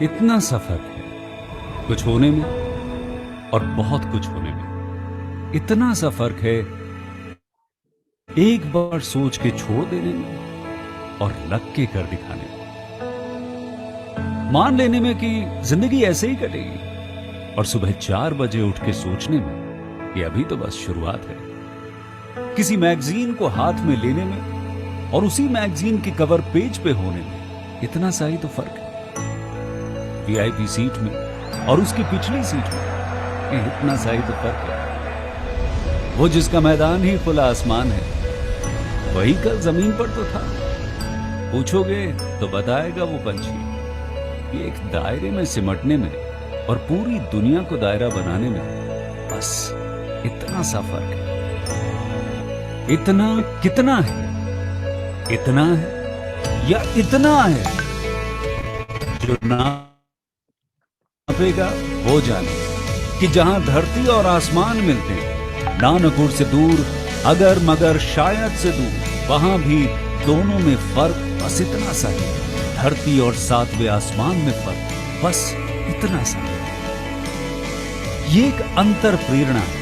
इतना सफर है कुछ होने में और बहुत कुछ होने में। इतना सा फर्क है एक बार सोच के छोड़ देने में और लग के कर दिखाने में। मान लेने में कि जिंदगी ऐसे ही कटेगी और सुबह 4 बजे उठ के सोचने में कि अभी तो बस शुरुआत है। किसी मैगजीन को हाथ में लेने में और उसी मैगजीन के कवर पेज पे होने में इतना सा ही तो फर्क है। वीआईपी सीट में और उसकी पिछली सीट में इतना सा ही तो फर्क है। वो जिसका मैदान ही खुला आसमान है वही कल जमीन पर तो था। पूछोगे तो बताएगा वो पंछी कि एक दायरे में सिमटने में और पूरी दुनिया को दायरा बनाने में बस इतना सा फर्क है। इतना कितना है? इतना है या इतना है? जो नापेगा वो जाने कि जहां धरती और आसमान मिलते हैं, नानकुर से दूर, अगर मगर शायद से दूर, वहां भी दोनों में फर्क बस इतना सा है। धरती और सातवें आसमान में फर्क बस इतना सा है। ये एक अंतर प्रेरणा है।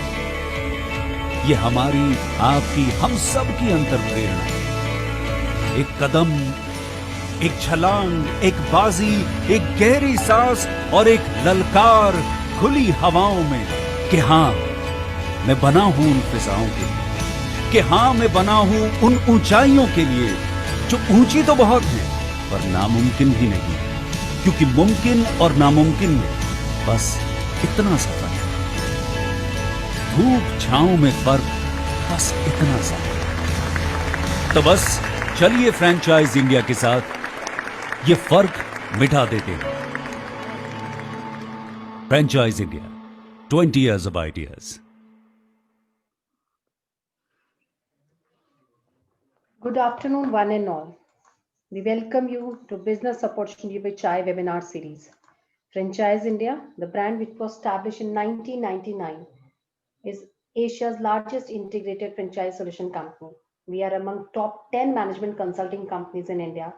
ये हमारी, आपकी, हम सब की अंतर प्रेरणा है। एक कदम, एक छलांग, एक बाजी, एक गहरी सांस और एक ललकार खुली हवाओं में कि हां मैं बना हूं उन फिजाओं के लिए, कि हां मैं बना हूं उन ऊंचाइयों के लिए जो ऊंची तो बहुत है पर नामुमकिन भी नहीं, क्योंकि मुमकिन और नामुमकिन में बस इतना सा फर्क है। धूप छांव में फर्क बस इतना सा। तो बस चलिए फ्रेंचाइज इंडिया के साथ ये फर्क मिटा देते हैं। Franchise India, 20 years of ideas. Good afternoon, one and all. We welcome you to Business Opportunity with Chai webinar series. Franchise India, the brand which was established in 1999, is Asia's largest integrated franchise solution company. We are among top 10 management consulting companies in India,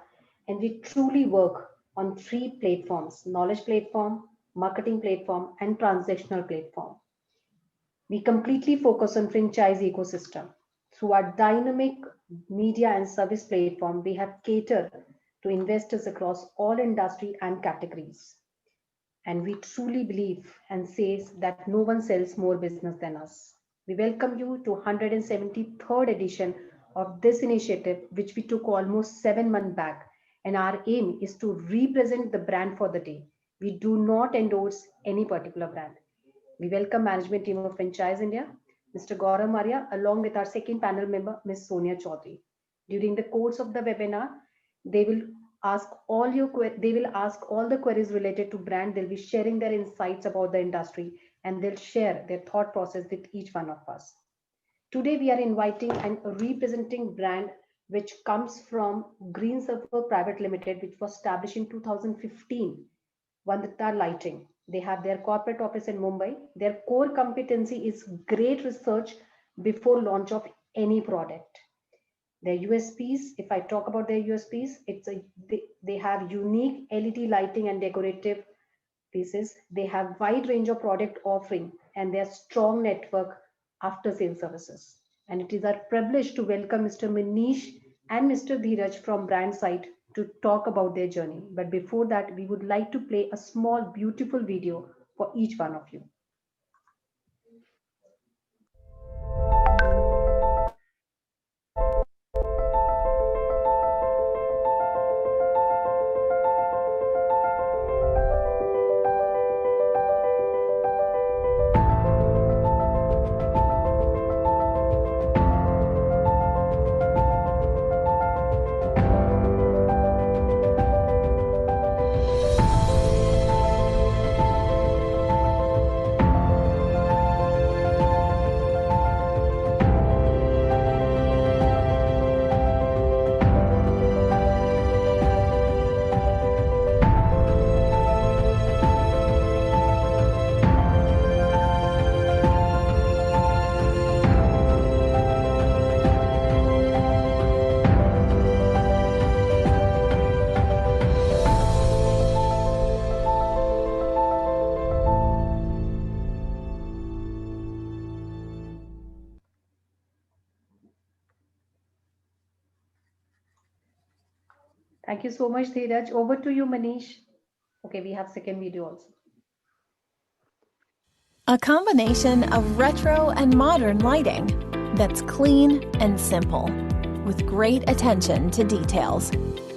and we truly work on 3 platforms: knowledge platform, marketing platform, and transactional platform. We completely focus on franchise ecosystem. Through our dynamic media and service platform, we have catered to investors across all industry and categories. And we truly believe and says that no one sells more business than us. We welcome you to 173rd edition of this initiative, which we took almost 7 months back. And our aim is to represent the brand for the day. We do not endorse any particular brand. We welcome management team of Franchise India, Mr. Gaurav Maria, along with our second panel member, Ms. Sonia Chaudhary. During the course of the webinar, they will ask all the queries related to brand. They'll be sharing their insights about the industry and they'll share their thought process with each one of us. Today, we are inviting and representing brand which comes from Green Surfer Private Limited, which was established in 2015, Vandita Lighting. They have their corporate office in Mumbai. Their core competency is great research before launch of any product. Their USPs, if I talk about their USPs, they have unique LED lighting and decorative pieces. They have wide range of product offering and their strong network after sales services. And it is our privilege to welcome Mr. Manish and Mr. Dheeraj from brand side to talk about their journey. But before that, we would like to play a small, beautiful video for each one of you. Thank you so much, Dheeraj. Over to you, Manish. Okay, we have second video also. A combination of retro and modern lighting that's clean and simple, with great attention to details.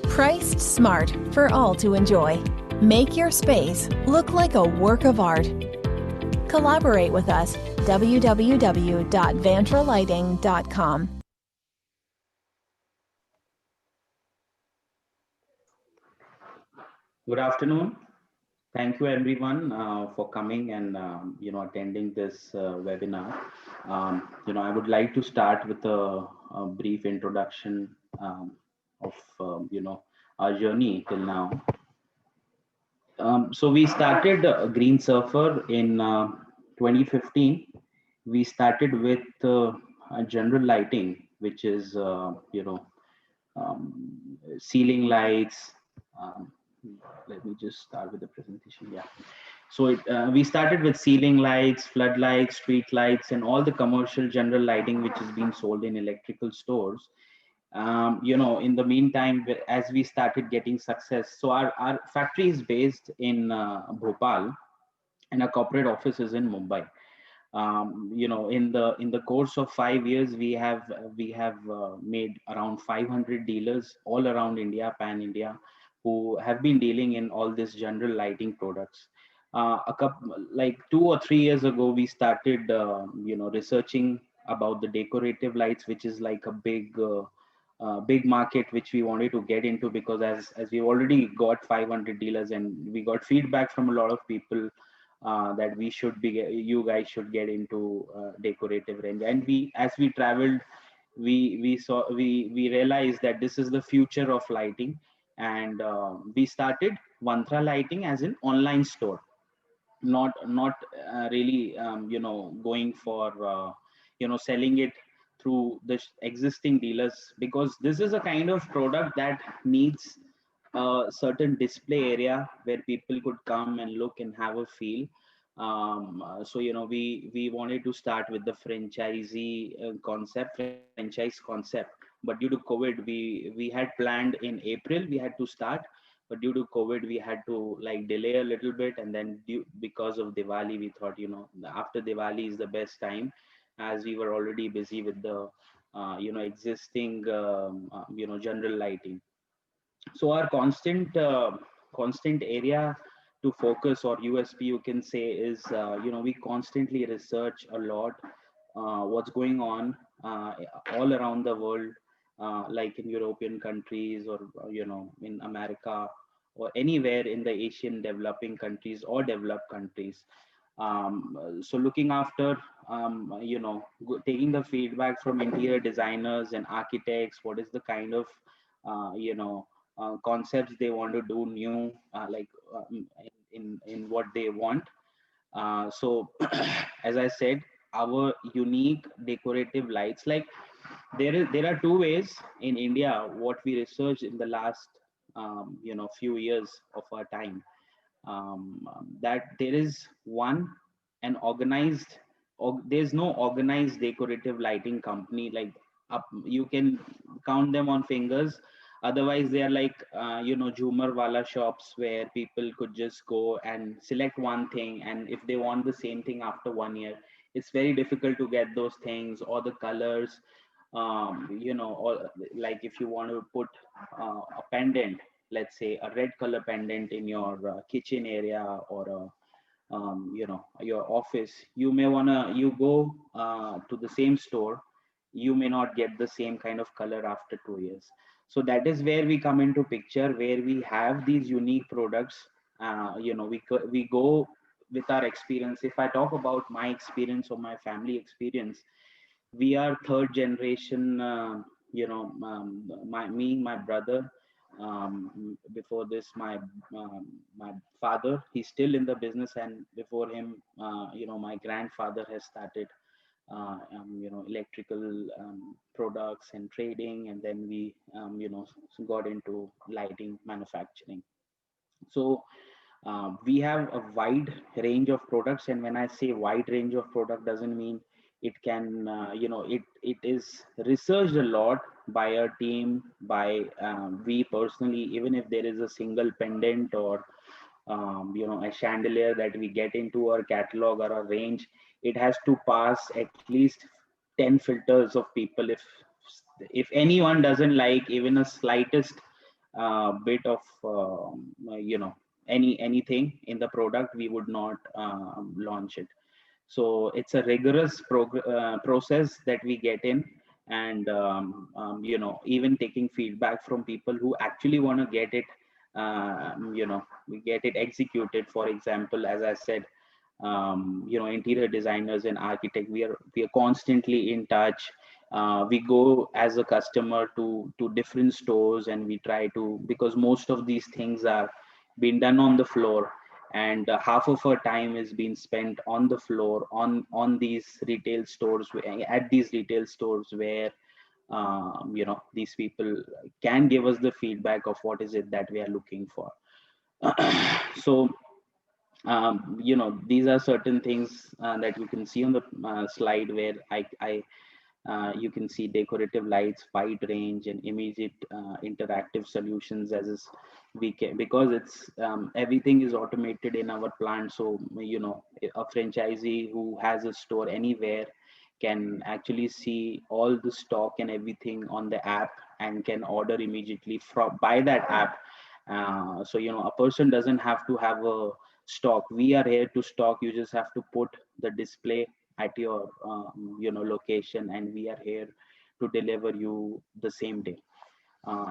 Priced smart for all to enjoy. Make your space look like a work of art. Collaborate with us, www.vantralighting.com. Good afternoon. Thank you everyone for coming and attending this webinar. I would like to start with a brief introduction of our journey till now. So we started Green Surfer in 2015. We started with a general lighting, which is ceiling lights. Um, Let me just start with the presentation. Yeah. So we started with ceiling lights, floodlights, street lights, and all the commercial general lighting which is being sold in electrical stores. In the meantime, as we started getting success, so our factory is based in Bhopal, and our corporate office is in Mumbai. In the course of 5 years, we have made around 500 dealers all around India, pan India, who have been dealing in all these general lighting products. A couple, like 2 or 3 years ago, we started researching about the decorative lights, which is like a big market which we wanted to get into, because as we already got 500 dealers and we got feedback from a lot of people that you guys should get into decorative range. And as we traveled, we realized that this is the future of lighting. And we started Vantra Lighting as an online store, not really going for selling it through the existing dealers, because this is a kind of product that needs a certain display area where people could come and look and have a feel. So we wanted to start with the franchisee franchise concept. But due to COVID, we had planned in April, we had to start, but due to COVID we had to like delay a little bit. And then because of Diwali, we thought after Diwali is the best time, as we were already busy with the existing general lighting. So our constant area to focus, or USP you can say, is we constantly research a lot what's going on all around the world, like in European countries, or in America, or anywhere in the Asian developing countries or developed countries. So looking after taking the feedback from interior designers and architects, what is the kind of concepts they want to do new, in what they want. So as I said, our unique decorative lights, like there are two ways in India what we researched in the last few years of our time. That there is one, an organized, or there's no organized decorative lighting company, like you can count them on fingers. Otherwise they are like Jhumar wala shops, where people could just go and select one thing, and if they want the same thing after 1 year, it's very difficult to get those things or the colors. Or like if you want to put a pendant, let's say a red color pendant in your kitchen area, or your office, you may wanna you go to the same store, you may not get the same kind of color after 2 years. So that is where we come into picture, where we have these unique products. We go with our experience. If I talk about my experience or my family experience, we are third generation. My brother, before this, my father, he's still in the business, and before him, my grandfather has started electrical products and trading, and then we got into lighting manufacturing. So we have a wide range of products, and when I say wide range of product, doesn't mean it can it is researched a lot by our team, by we personally. Even if there is a single pendant or a chandelier that we get into our catalog or our range, it has to pass at least 10 filters of people. If anyone doesn't like even a slightest bit of anything in the product, we would not launch it. So it's a rigorous process that we get in. And even taking feedback from people who actually want to get it, we get it executed. For example, as I said, interior designers and architect, we are constantly in touch. We go as a customer to different stores, and we try to, because most of these things are being done on the floor, and half of our time is being spent on the floor, on these retail stores, at these retail stores where these people can give us the feedback of what is it that we are looking for. So these are certain things that you can see on the slide, where you can see decorative lights, wide range, and immediate interactive solutions. As is, we can, because it's everything is automated in our plant. So a franchisee who has a store anywhere can actually see all the stock and everything on the app, and can order immediately from by that app. So a person doesn't have to have a stock. We are here to stock. You just have to put the display at your location, and we are here to deliver you the same day.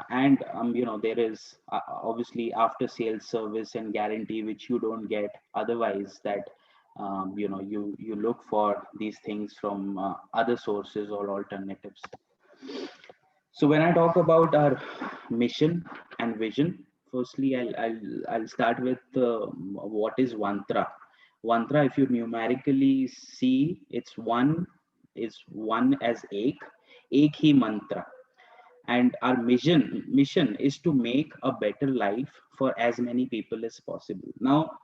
And there is obviously after sales service and guarantee, which you don't get otherwise, that you look for these things from other sources or alternatives. So when I talk about our mission and vision, firstly I'll start with what is Vantra. Vantra, if you numerically see, it's one as ek hi mantra. And our mission is to make a better life for as many people as possible. Now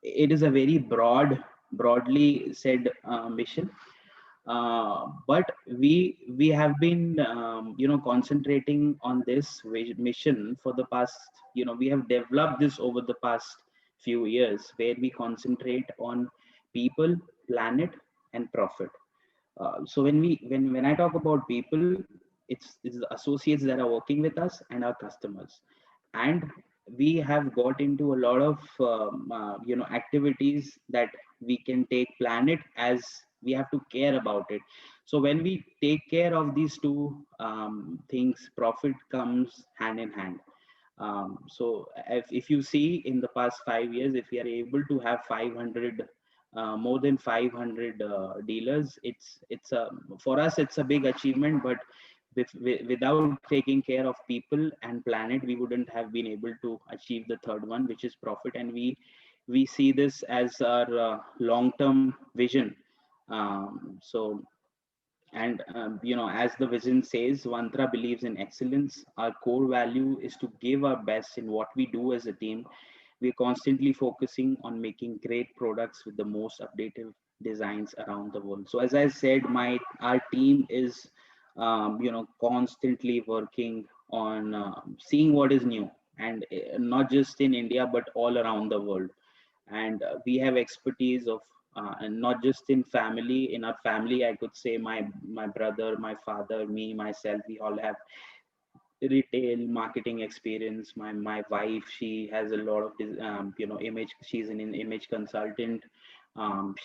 it is a very broadly said mission, but we have been concentrating on this mission for the past, we have developed this over the past few years, where we concentrate on people, planet, and profit. So when I talk about people, it's the associates that are working with us and our customers. And we have got into a lot of activities that we can take planet, as we have to care about it. So when we take care of these two things, profit comes hand in hand. So if you see in the past 5 years, if we are able to have 500 more than 500 dealers, it's a, for us it's a big achievement. But without taking care of people and planet, we wouldn't have been able to achieve the third one, which is profit. And we see this as our long-term vision. So and as the vision says, Vantra believes in excellence. Our core value is to give our best in what we do as a team. We're constantly focusing on making great products with the most updated designs around the world. So as I said, our team is constantly working on seeing what is new, and not just in India but all around the world. And we have expertise of and not just in family. In our family, I could say my brother, my father, me, myself, we all have retail marketing experience. My wife, she has a lot of image, she's an image consultant.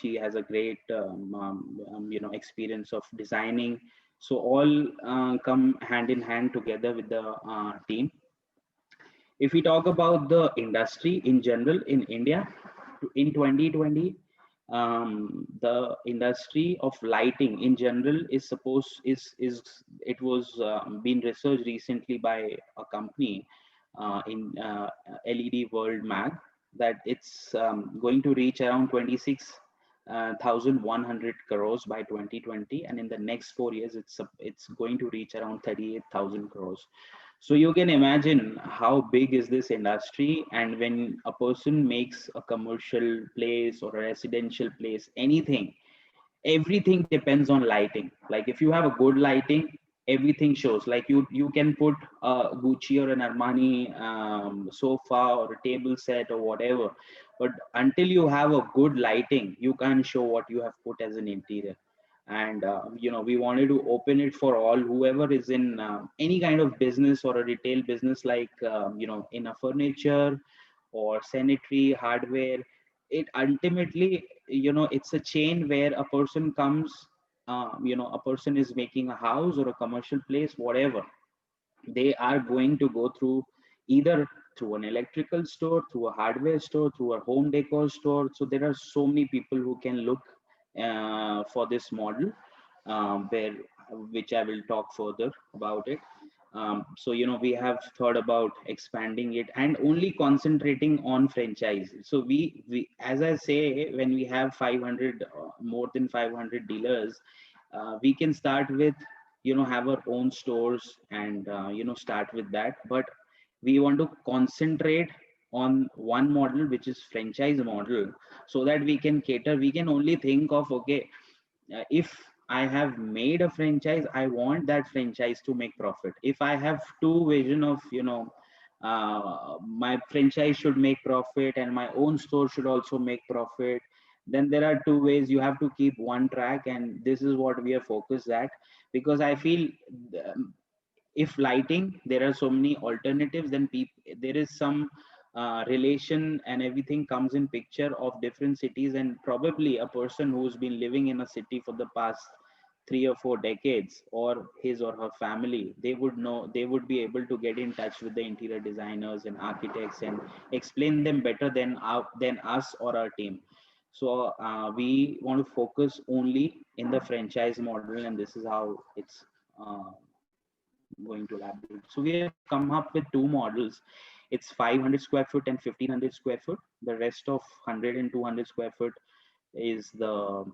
She has a great experience of designing. So all come hand in hand together with the team. If we talk about the industry in general in India, in 2020, the industry of lighting in general is supposed is it was been researched recently by a company in LED World Mag, that it's going to reach around 26,100 crores by 2020, and in the next 4 years it's going to reach around 38,000 crores. So you can imagine how big is this industry. And when a person makes a commercial place or a residential place, anything, everything depends on lighting. Like if you have a good lighting, everything shows. Like you can put a Gucci or an Armani sofa or a table set or whatever, but until you have a good lighting, you can't show what you have put as an interior. And we wanted to open it for all whoever is in any kind of business or a retail business, like in a furniture or sanitary hardware. It ultimately, it's a chain where a person comes, a person is making a house or a commercial place, whatever. They are going to go through either through an electrical store, through a hardware store, through a home decor store. So there are so many people who can look for this model, where which I will talk further about it. So we have thought about expanding it and only concentrating on franchise. So we as I say, when we have 500, more than 500 dealers, we can start with, have our own stores and start with that. But we want to concentrate on one model, which is franchise model, so that we can cater. We can only think of, okay, if I have made a franchise, I want that franchise to make profit. If I have two vision of, my franchise should make profit and my own store should also make profit, then there are two ways. You have to keep one track, and this is what we are focused at. Because I feel, um, if lighting, there are so many alternatives, then there is some relation and everything comes in picture of different cities. And probably a person who's been living in a city for the past 3 or 4 decades, or his or her family, they would know, they would be able to get in touch with the interior designers and architects and explain them better than us or our team. So we want to focus only in the franchise model, and this is how it's uh, going to elaborate. So we have come up with two models. It's 500 square foot and 1500 square foot. The rest of 100 and 200 square foot is the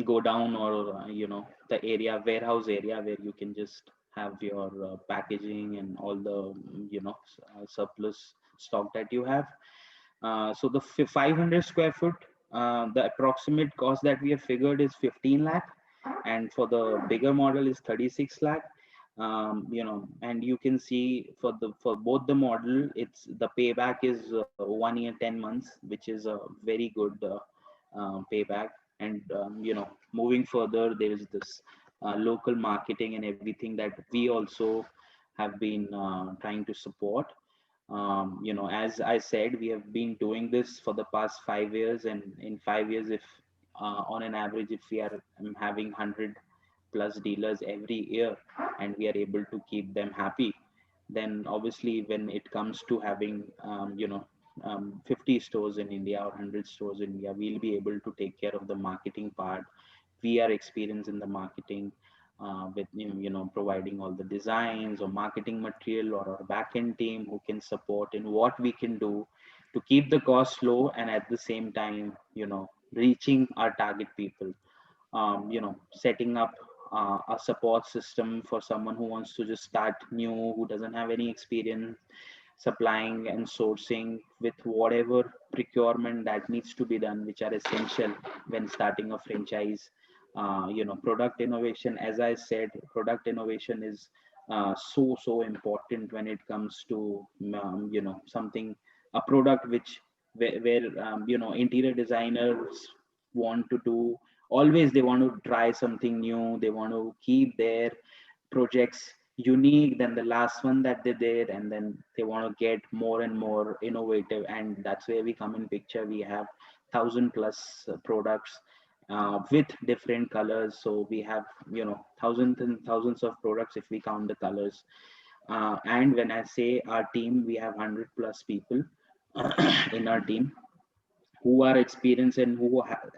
go down, or the area, warehouse area, where you can just have your packaging and all the surplus stock that you have. So the 500 square foot, the approximate cost that we have figured is 15 lakh, and for the bigger model is 36 lakh. And you can see for both the model, it's the payback is 1 year 10 months, which is a very good payback. And moving further, there is this local marketing and everything that we also have been trying to support. As I said, we have been doing this for the past 5 years, and in 5 years, if on an average, if we are having 100 plus dealers every year, and we are able to keep them happy, then obviously when it comes to having 50 stores in India or 100 stores in India, we'll be able to take care of the marketing part. We are experienced in the marketing, with providing all the designs or marketing material, or our backend team who can support in what we can do to keep the cost low, and at the same time reaching our target people. Setting up a support system for someone who wants to just start new, who doesn't have any experience, supplying and sourcing with whatever procurement that needs to be done, which are essential when starting a franchise. Product innovation, as I said, product innovation is so important when it comes to something, a product which where interior designers want to do. Always they want to try something new. They want to keep their projects unique than the last one that they did, and then they want to get more and more innovative, and that's where we come in picture. We have 1,000 plus products with different colors. So we have thousands and thousands of products if we count the colors. And when I say our team, we have 100 plus people in our team who are experienced, and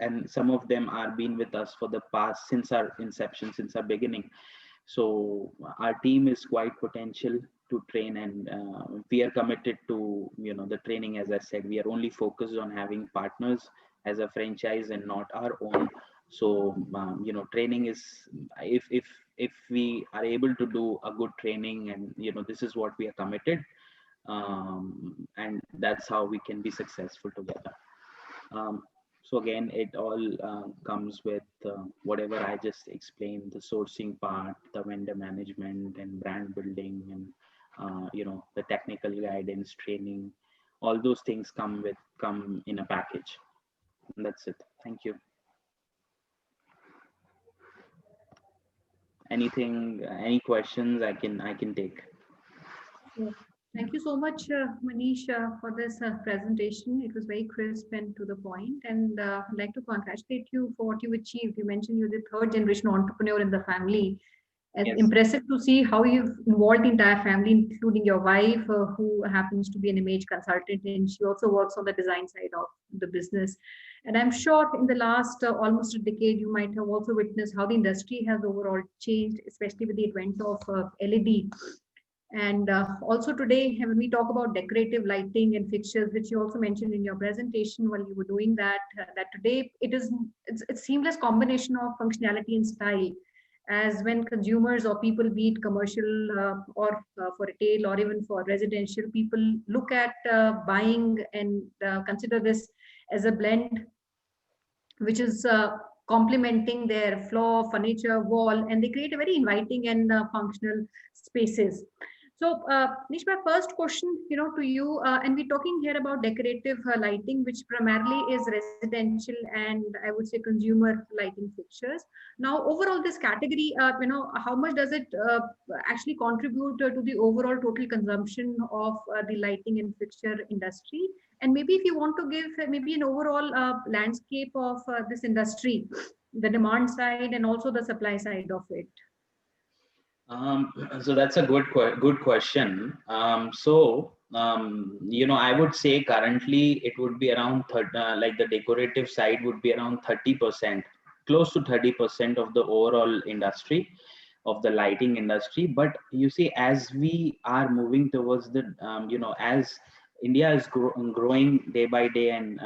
and some of them are been with us for the past, since our inception, since our beginning. So our team is quite potential to train, and we are committed to the training. As I said, we are only focused on having partners as a franchise and not our own. So training is, if we are able to do a good training, and this is what we are committed, and that's how we can be successful together. So again, it all comes with whatever I just explained, the sourcing part, the vendor management and brand building, and the technical guidance, training, all those things come in a package. And that's it. Thank you. Any questions I can take? Yeah. Thank you so much, Manish, for this presentation. It was very crisp and to the point. And I'd like to congratulate you for what you achieved. You mentioned you're the third generation entrepreneur in the family. It's Yes. impressive to see how you've involved the entire family, including your wife, who happens to be an image consultant, and she also works on the design side of the business. And I'm sure in the last almost a decade, you might have also witnessed how the industry has overall changed, especially with the advent of LED. And also today, when we talk about decorative lighting and fixtures, which you also mentioned in your presentation while you were doing that, that today it's seamless combination of functionality and style. As when consumers or people, be it commercial or for retail or even for residential, people look at buying and consider this as a blend, which is complementing their floor, furniture, wall, and they create a very inviting and functional spaces. So, Nish, my first question, to you, and we're talking here about decorative lighting, which primarily is residential and I would say consumer lighting fixtures. Now, overall, this category, how much does it actually contribute to the overall total consumption of the lighting and fixture industry? And maybe if you want to give maybe an overall landscape of this industry, the demand side and also the supply side of it. So that's a good question. I would say currently it would be around like the decorative side would be around 30%, close to 30% of the overall industry, of the lighting industry. But you see, as we are moving towards the, as India is growing day by day, and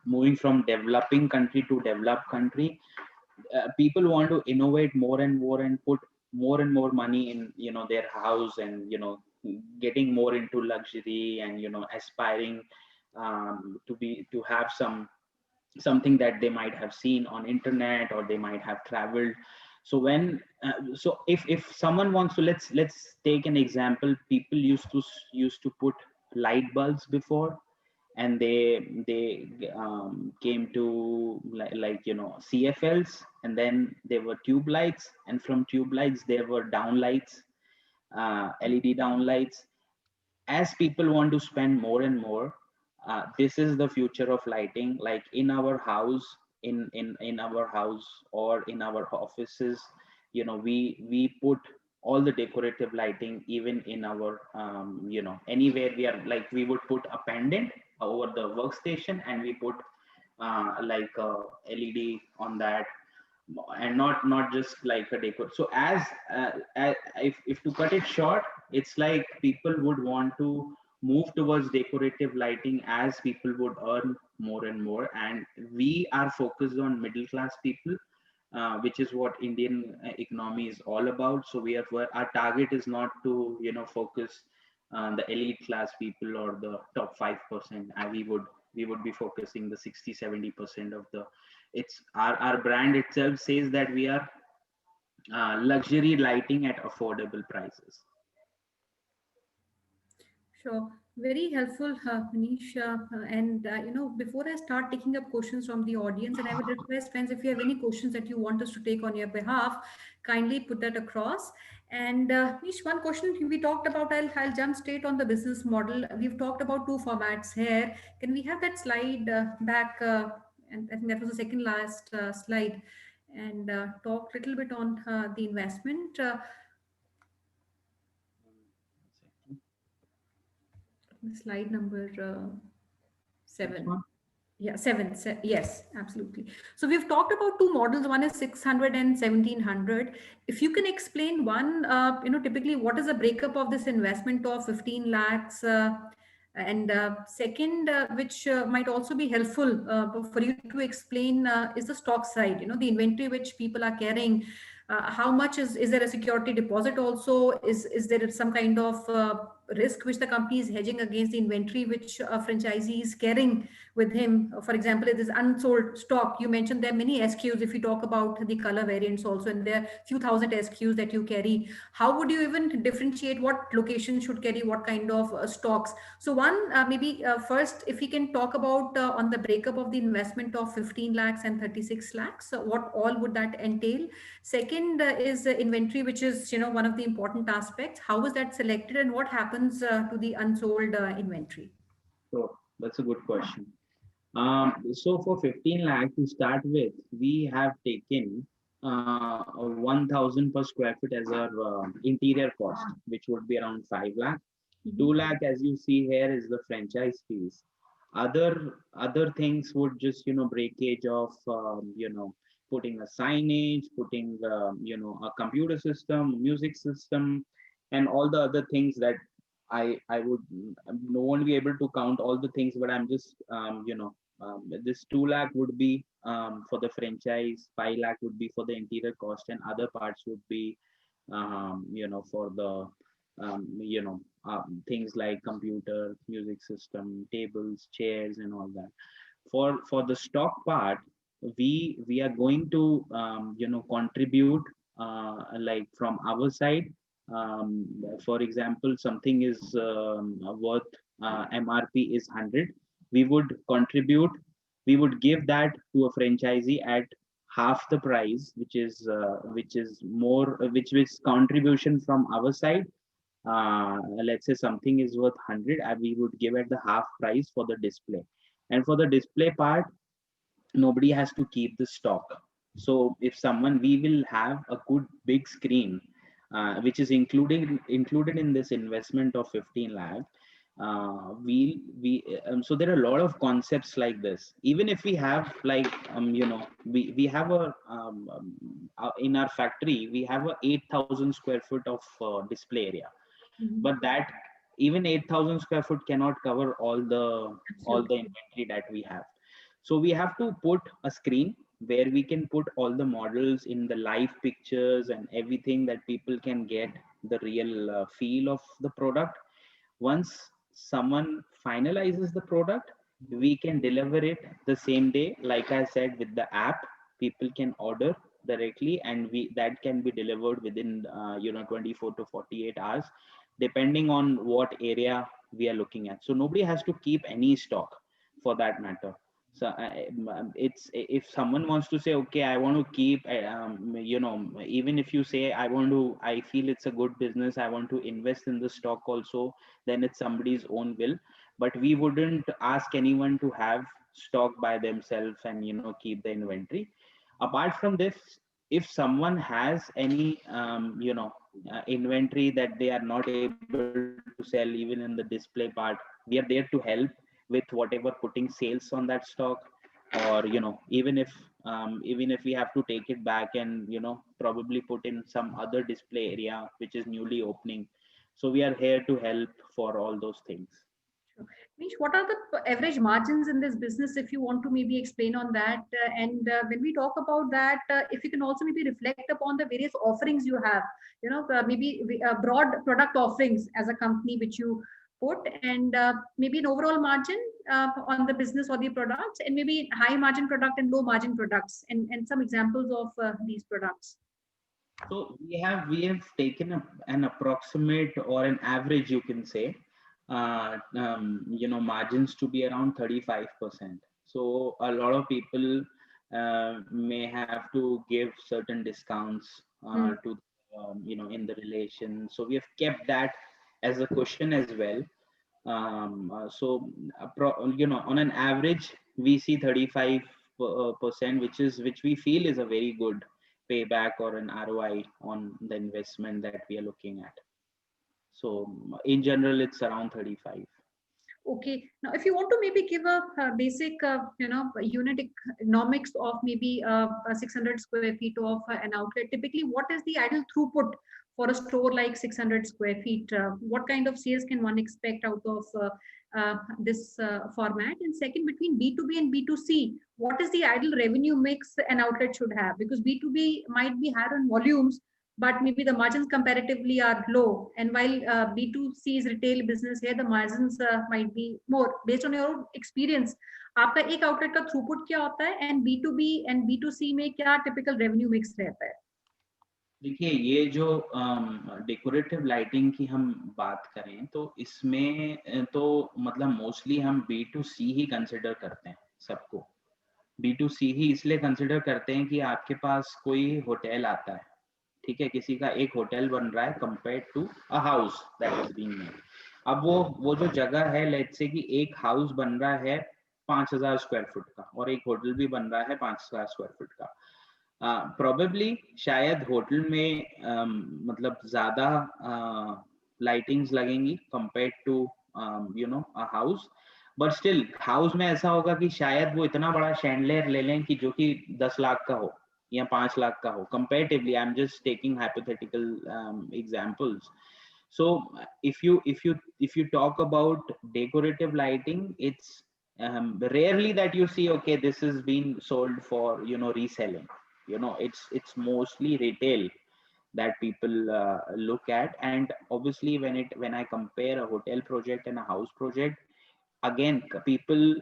moving from developing country to developed country, people want to innovate more and more and put more and more money in their house, and getting more into luxury, and aspiring to have something that they might have seen on internet, or they might have traveled. So when so if someone wants to, let's take an example. People used to put light bulbs before, and they came to CFLs, and then there were tube lights, and from tube lights there were downlights, LED downlights. As people want to spend more and more, this is the future of lighting. Like in our house, in our house or in our offices, we put all the decorative lighting, even in our anywhere we are, like we would put a pendant over the workstation, and we put like a LED on that, and not just like a decor. So if to cut it short, it's like people would want to move towards decorative lighting as people would earn more and more, and we are focused on middle class people, which is what Indian economy is all about. So our target is not to focus on the elite class people or the top 5%. We would be focusing the 60-70% of the. It's our brand itself says that we are luxury lighting at affordable prices. Sure. Very helpful, Manish. And before I start taking up questions from the audience, and I would request friends, if you have any questions that you want us to take on your behalf, kindly put that across. And Manish, one question we talked about, I'll jump straight on the business model. We've talked about two formats here. Can we have that slide back? And I think that was the second last slide. And talk a little bit on the investment. Slide number 7. Yeah, 7. Yes, absolutely. So we've talked about two models. One is 600 and 1700. If you can explain one, typically what is the breakup of this investment of 15 lakhs? And second, which might also be helpful for you to explain, is the stock side, the inventory which people are carrying. How much is there a security deposit also? Is there some kind of risk which the company is hedging against the inventory which a franchisee is carrying with him. For example, it is unsold stock. You mentioned there are many SKUs. If you talk about the color variants also, and there are few thousand SKUs that you carry, how would you even differentiate what location should carry what kind of stocks? So one, maybe first, if we can talk about on the breakup of the investment of 15 lakhs and 36 lakhs, what all would that entail? Second is inventory, which is, one of the important aspects. How is that selected and what happens to the unsold inventory? So that's a good question. So for 15 lakh to start with, we have taken 1,000 per square foot as our interior cost, which would be around 5 lakh. 2 lakh, as you see here, is the franchise fees. Other things would just, breakage of, putting a signage, putting, a computer system, music system, and all the other things that I would no one be able to count all the things, but I'm just, this 2 lakh would be for the franchise, 5 lakh would be for the interior cost, and other parts would be, for the, things like computer, music system, tables, chairs, and all that. For the stock part, we are going to, contribute like from our side. For example, something is worth MRP is 100. We would contribute, we would give that to a franchisee at half the price, which is more, which is contribution from our side. Let's say something is worth 100, and we would give at the half price for the display. And for the display part, nobody has to keep the stock. So if someone, we will have a good big screen, which is included in this investment of 15 lakh. So there are a lot of concepts like this. Even if we have like, we have in our factory, we have a 8,000 square foot of display area. But that even 8,000 square foot cannot cover all the inventory that we have. So we have to put a screen where we can put all the models in the live pictures and everything, that people can get the real feel of the product. Once someone finalizes the product, we can deliver it the same day. Like I said, with the app, people can order directly, and that can be delivered within 24 to 48 hours, depending on what area we are looking at. So nobody has to keep any stock for that matter. So it's, if someone wants to say, okay, I want to keep, even if you say, I feel it's a good business, I want to invest in the stock also, then it's somebody's own will. But we wouldn't ask anyone to have stock by themselves and, keep the inventory. Apart from this, if someone has any, inventory that they are not able to sell, even in the display part, we are there to help with whatever, putting sales on that stock, or even if we have to take it back and probably put in some other display area which is newly opening. So we are here to help for all those things. Manish, what are the average margins in this business, if you want to maybe explain on that? And when we talk about that, if you can also maybe reflect upon the various offerings you have, maybe broad product offerings as a company which you put, and maybe an overall margin on the business or the products, and maybe high margin product and low margin products, and some examples of these products. So we have taken an approximate or an average, you can say, margins to be around 35%. So a lot of people may have to give certain discounts to in the relation. So we have kept that as a cushion as well. On an average, we see 35%, which we feel is a very good payback or an ROI on the investment that we are looking at. So in general, it's around 35. Okay. Now, if you want to maybe give a basic, unit economics of maybe 600 square feet of an outlet, typically, what is the ideal throughput for a store like 600 square feet? What kind of sales can one expect out of this format? And second, between B2B and B2C, what is the ideal revenue mix an outlet should have? Because B2B might be higher on volumes, but maybe the margins comparatively are low. And while B2C is retail business, here the margins might be more. Based on your experience, आपका एक outlet का throughput क्या होता है, and B2B and B2C में क्या typical revenue mix रहता है? देखिए, ये जो डेकोरेटिव लाइटिंग की हम बात करें तो इसमें तो मतलब मोस्टली हम B2C ही कंसिडर करते हैं सबको। B2C ही इसलिए कंसिडर करते हैं कि आपके पास कोई होटल आता है, ठीक है, किसी का एक होटल बन रहा है compared to a house that is being made. अब वो जो जगह है, लेट्स से कि एक हाउस बन रहा है 5000 स्क्वायर फुट का और एक होटल भी बन रहा है 5000 स्क्वायर फुट का। प्रोबेबली शायद होटल में मतलब ज्यादा लाइटिंग्स लगेंगी compared to you know a house, but still house में ऐसा होगा कि शायद वो इतना बड़ा शैंडलियर ले लें कि जो कि 10 लाख का हो या 5 लाख का हो comparatively. I am just taking hypothetical examples. So if you talk about decorative lighting, it's rarely that you see okay this is being sold for reselling. It's mostly retail that people look at. And obviously when I compare a hotel project and a house project, again people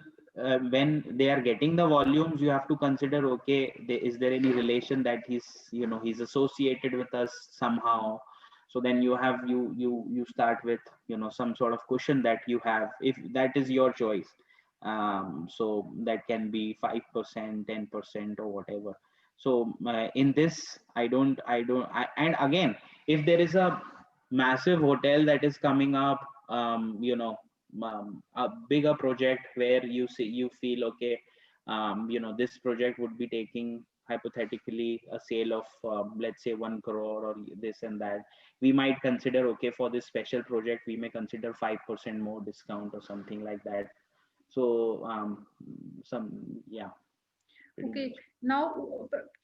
when they are getting the volumes, you have to consider okay is there any relation that he's associated with us somehow. So then you start with some sort of cushion that you have, if that is your choice. So that can be 5%, 10% or whatever. So in this and again, if there is a massive hotel that is coming up, a bigger project where you feel okay, this project would be taking hypothetically a sale of let's say 1 crore or this and that, we might consider okay for this special project we may consider 5% more discount or something like that. So some yeah. Okay, now,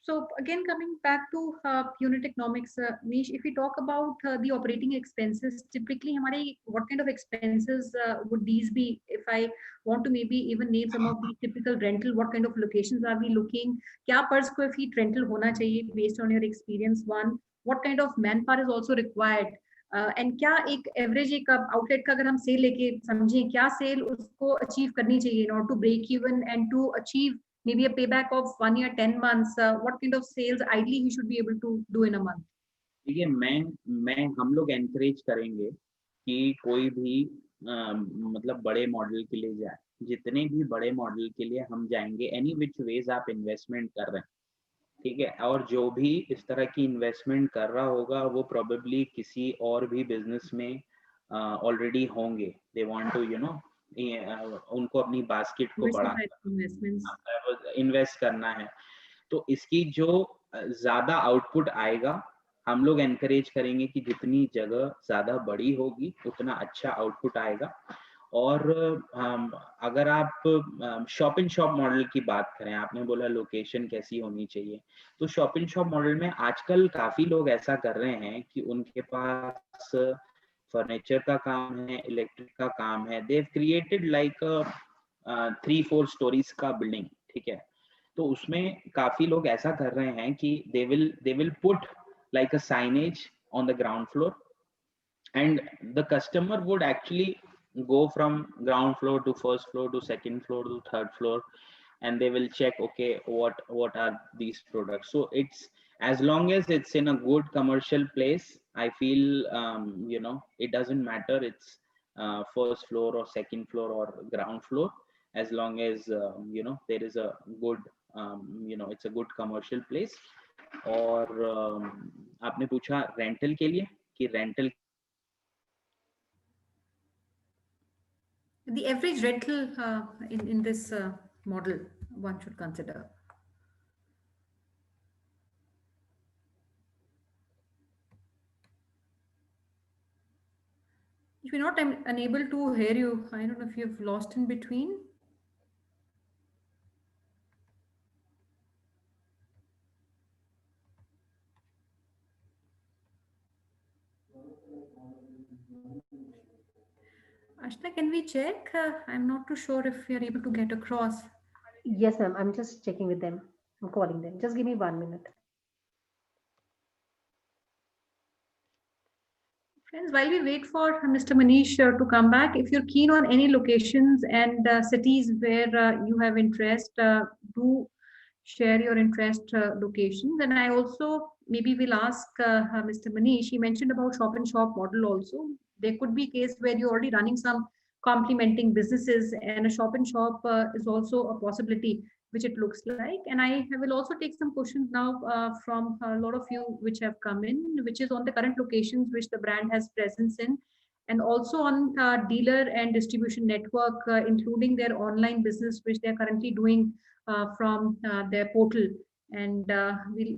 so again, coming back to unit economics, Nish, if we talk about the operating expenses, typically, what kind of expenses would these be? If I want to maybe even name some of the typical rental, what kind of locations are we looking? Kya per square feet rental hona chahiye based on your experience? One, what kind of manpower is also required? And क्या एक average एक outlet का अगर हम cell लेके समझें, क्या cell उसको अचीव करनी चाहिए in order to break even and to achieve maybe a payback of 1 year, 10 months? What kind of sales ideally he should be able to do in a month? देखिए, मैं हम लोग एनकरेज करेंगे कि कोई भी मतलब बड़े मॉडल के लिए जाए, जितने भी बड़े मॉडल के लिए हम जाएंगे, एनी विच वेज आप इन्वेस्टमेंट कर रहे हैं, ठीक है, और जो भी इस तरह की इन्वेस्टमेंट कर रहा होगा वो प्रोबेबली किसी और भी बिजनेस में ऑलरेडी होंगे। दे वांट टू उनको अपनी बास्केट को बढ़ाना, इन्वेस्ट करना है, तो इसकी जो ज्यादा आउटपुट आएगा, हम लोग एनकरेज करेंगे कि जितनी जगह ज्यादा बड़ी होगी उतना अच्छा आउटपुट आएगा। और अगर आप शॉप इन शॉप मॉडल की बात करें, आपने बोला लोकेशन कैसी होनी चाहिए, तो शॉप इन शॉप मॉडल में आजकल काफी लोग ऐसा कर रहे हैं कि उनके पास फर्नीचर का काम है, इलेक्ट्रिक का काम है, they have created like 3-4 stories का बिल्डिंग, ठीक है, तो उसमें काफी लोग ऐसा कर रहे हैं कि they will put like a signage on the ground floor, and the customer would actually go from ground floor to first floor to second floor to third floor, and they will check okay what are these products. So it's, as long as it's in a good commercial place, I feel it doesn't matter it's first floor or second floor or ground floor, as long as there is a good it's a good commercial place. और आपने पूछा rental के लिए कि rental, the average rental in this model one should consider. If you're not, I'm unable to hear you. I don't know if you've lost in between. Ashna, can we check? I'm not too sure if we are able to get across. Yes, ma'am. I'm just checking with them. I'm calling them. Just give me 1 minute. Friends, while we wait for Mr. Manish to come back, if you're keen on any locations and cities where you have interest, do share your interest locations. And I also maybe will ask Mr. Manish. He mentioned about shop and shop model also. There could be a case where you're already running some complementing businesses, and a shop and shop is also a possibility, which it looks like. And I will also take some questions now from a lot of you which have come in, which is on the current locations which the brand has presence in, and also on dealer and distribution network, including their online business, which they're currently doing from their portal. And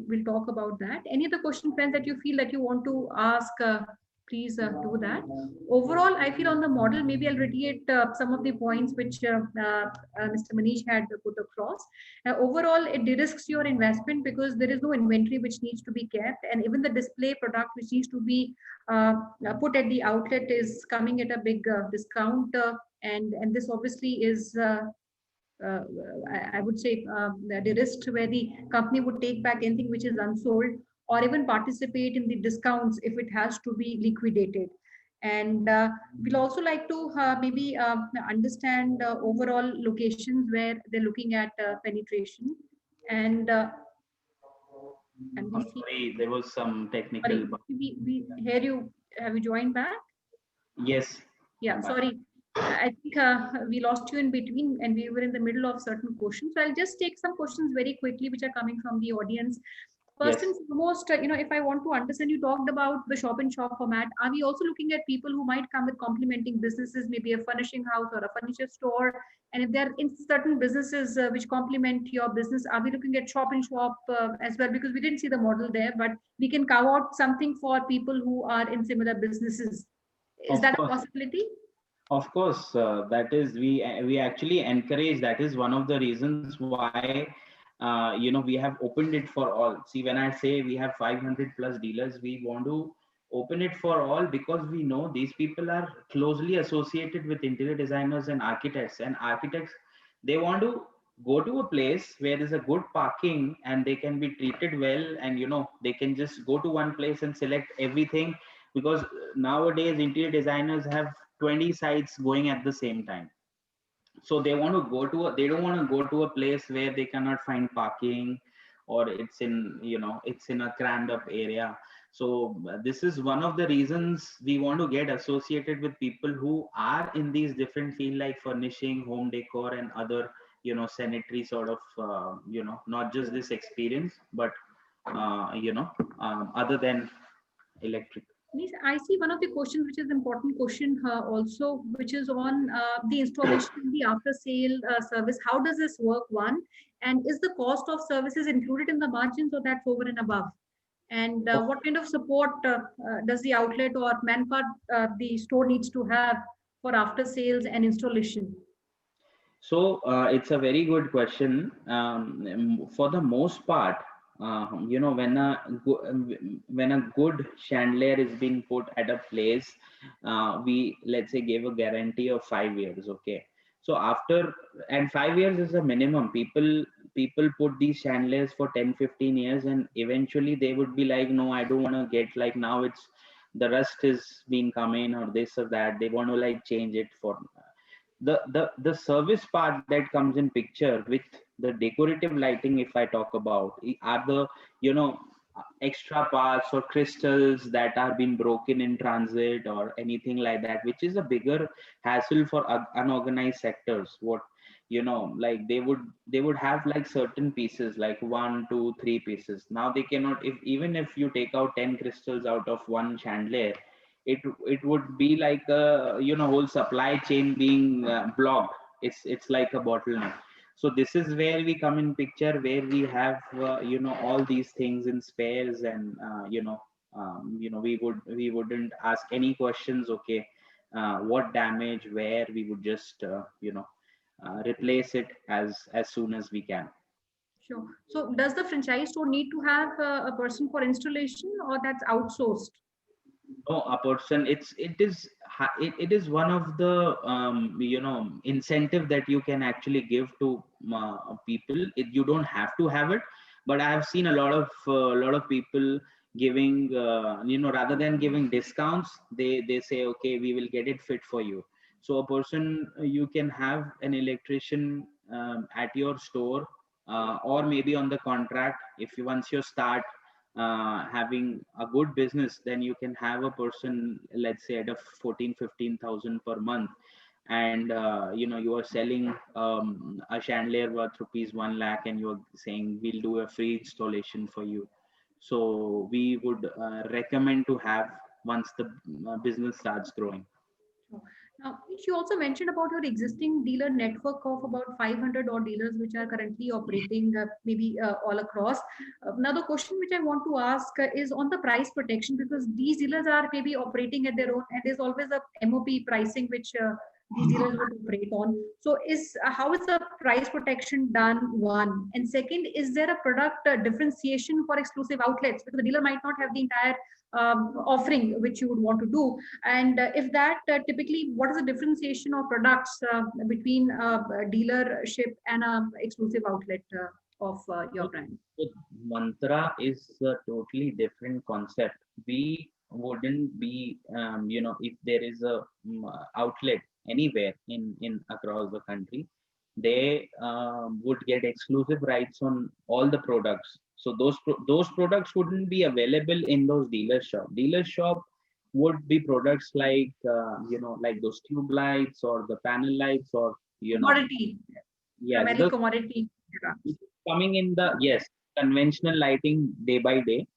we'll talk about that. Any other question, friends, that you feel that you want to ask? Please do that. Overall, I feel on the model, maybe I'll reiterate some of the points which Mr. Manish had put across. Overall, it de-risks your investment because there is no inventory which needs to be kept, and even the display product which needs to be put at the outlet is coming at a big discount, and this obviously is uh, I would say the risk where the company would take back anything which is unsold or even participate in the discounts if it has to be liquidated. And we'll also like to maybe understand overall locations where they're looking at penetration. And and we I'm see, sorry, there was some sorry, technical. we hear you. Have you joined back? Yes, Yeah, I'm back. sorry. I think we lost you in between and we were in the middle of certain questions. So I'll just take some questions very quickly, which are coming from the audience. First Yes. and foremost, if I want to understand, you talked about the shop and shop format. Are we also looking at people who might come with complementing businesses, maybe a furnishing house or a furniture store? And if there are in certain businesses which complement your business, are we looking at shop and shop as well? Because we didn't see the model there, but we can carve out something for people who are in similar businesses. Is Of that a course. possibility? Of course, that is we actually encourage. That is one of the reasons why we have opened it for all. See, when I say we have 500 plus dealers, we want to open it for all because we know these people are closely associated with interior designers and architects. And architects, they want to go to a place where there's a good parking and they can be treated well, and they can just go to one place and select everything, because nowadays interior designers have 20 sites going at the same time. So they want to go to they don't want to go to a place where they cannot find parking, or it's in a crammed up area. So this is one of the reasons we want to get associated with people who are in these different field, like furnishing, home decor, and other sanitary sort of not just this experience, but other than electric. Denise, I see one of the questions, which is important question also, which is on the installation and the after sale service. How does this work? One, and is the cost of services included in the margins or that's over and above? And what kind of support does the outlet or manpower the store needs to have for after sales and installation? So it's a very good question. For the most part, when a good chandelier is being put at a place, we, let's say, gave a guarantee of 5 years. Okay, so after, and 5 years is a minimum. People put these chandeliers for 10-15 years, and eventually they would be like, no, I don't want to get, like, now it's the rust is being come in or this or that. They want to like change it for the service part that comes in picture with the decorative lighting. If I talk about, are the you know extra parts or crystals that are being broken in transit or anything like that, which is a bigger hassle for unorganized sectors. What, like, they would have like certain pieces, like 1, 2, 3 pieces. Now they cannot, if even if you take out 10 crystals out of one chandelier, it would be like a whole supply chain being blocked. It's like a bottleneck. So this is where we come in picture, where we have all these things in spares, and we wouldn't ask any questions. Okay, what damage, where, we would just replace it as soon as we can. Sure. So does the franchise store need to have a person for installation or that's outsourced? No, a person, it is one of the incentive that you can actually give to people. You don't have to have it, but I have seen a lot of people giving, rather than giving discounts, they say, okay, we will get it fit for you. So a person, you can have an electrician at your store, or maybe on the contract. If you, once you start having a good business, then you can have a person, let's say at a 14-15,000 per month, and you are selling a chandelier worth rupees 1 lakh, and you're saying we'll do a free installation for you. So we would recommend to have once the business starts growing. Sure. Now, you also mentioned about your existing dealer network of about 500 odd dealers, which are currently operating maybe all across. Now, the question which I want to ask is on the price protection, because these dealers are maybe operating at their own, and there's always a MOP pricing which these dealers would operate on. So, is how is the price protection done? One, and second, is there a product differentiation for exclusive outlets, because the dealer might not have the entire offering which you would want to do, and if that typically, what is the differentiation of products between dealership and exclusive outlet of your brand? So Mantra is a totally different concept. We wouldn't be, if there is a outlet anywhere in across the country, they would get exclusive rights on all the products. So those products wouldn't be available in those dealer shop. Dealer shop would be products like like those tube lights or the panel lights, or Commodity, yes, primarily the commodity products. coming in the, yes, conventional lighting day by day.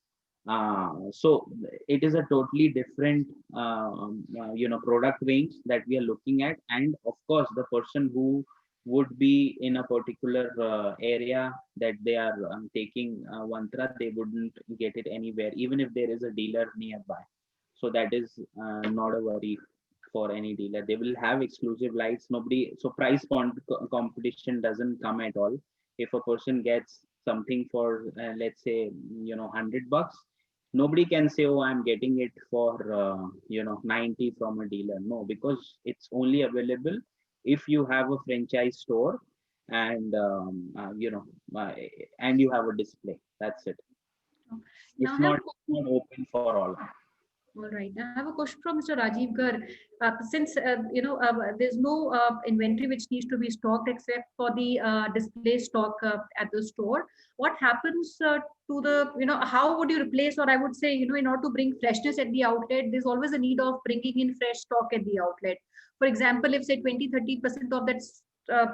So it is a totally different product range that we are looking at. And of course, the person who would be in a particular area that they are taking Vantra, they wouldn't get it anywhere, even if there is a dealer nearby. So that is not a worry for any dealer. They will have exclusive lights. Nobody, so price competition doesn't come at all. If a person gets something for let's say $100, nobody can say, oh, I'm getting it for 90 from a dealer. No, because it's only available if you have a franchise store, and and you have a display. That's it. Now, It's I have not, not open for all. all right. I have a question from Mr. Rajiv Gar. Since there's no inventory which needs to be stocked except for the display stock at the store, what happens to the, how would you replace, or I would say, in order to bring freshness at the outlet, there's always a need of bringing in fresh stock at the outlet. For example, if say 20-30% of that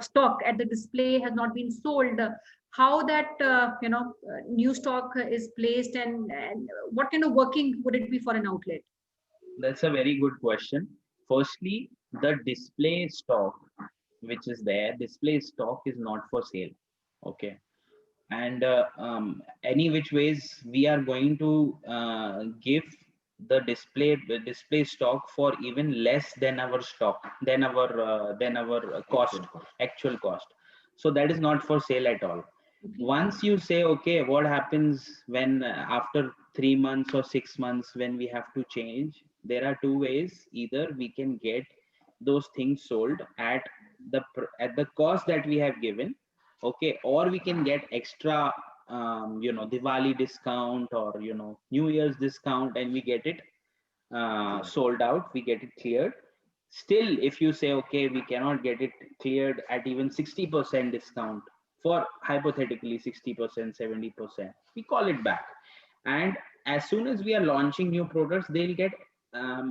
stock at the display has not been sold, how that new stock is placed, and what kind of working would it be for an outlet? That's a very good question. Firstly, the display stock which is there, display stock is not for sale. Okay. And any which ways, we are going to give the display stock for even less than our stock, than our cost, actual cost. So that is not for sale at all. Once you say, okay, what happens when after 3 months or 6 months when we have to change? There are two ways. Either we can get those things sold at the cost that we have given, okay, or we can get extra Diwali discount, or New Year's discount, and we get it sold out, we get it cleared. Still, if you say, okay, we cannot get it cleared at even 60% discount, for hypothetically 60%, 70%, we call it back. And as soon as we are launching new products, they'll get a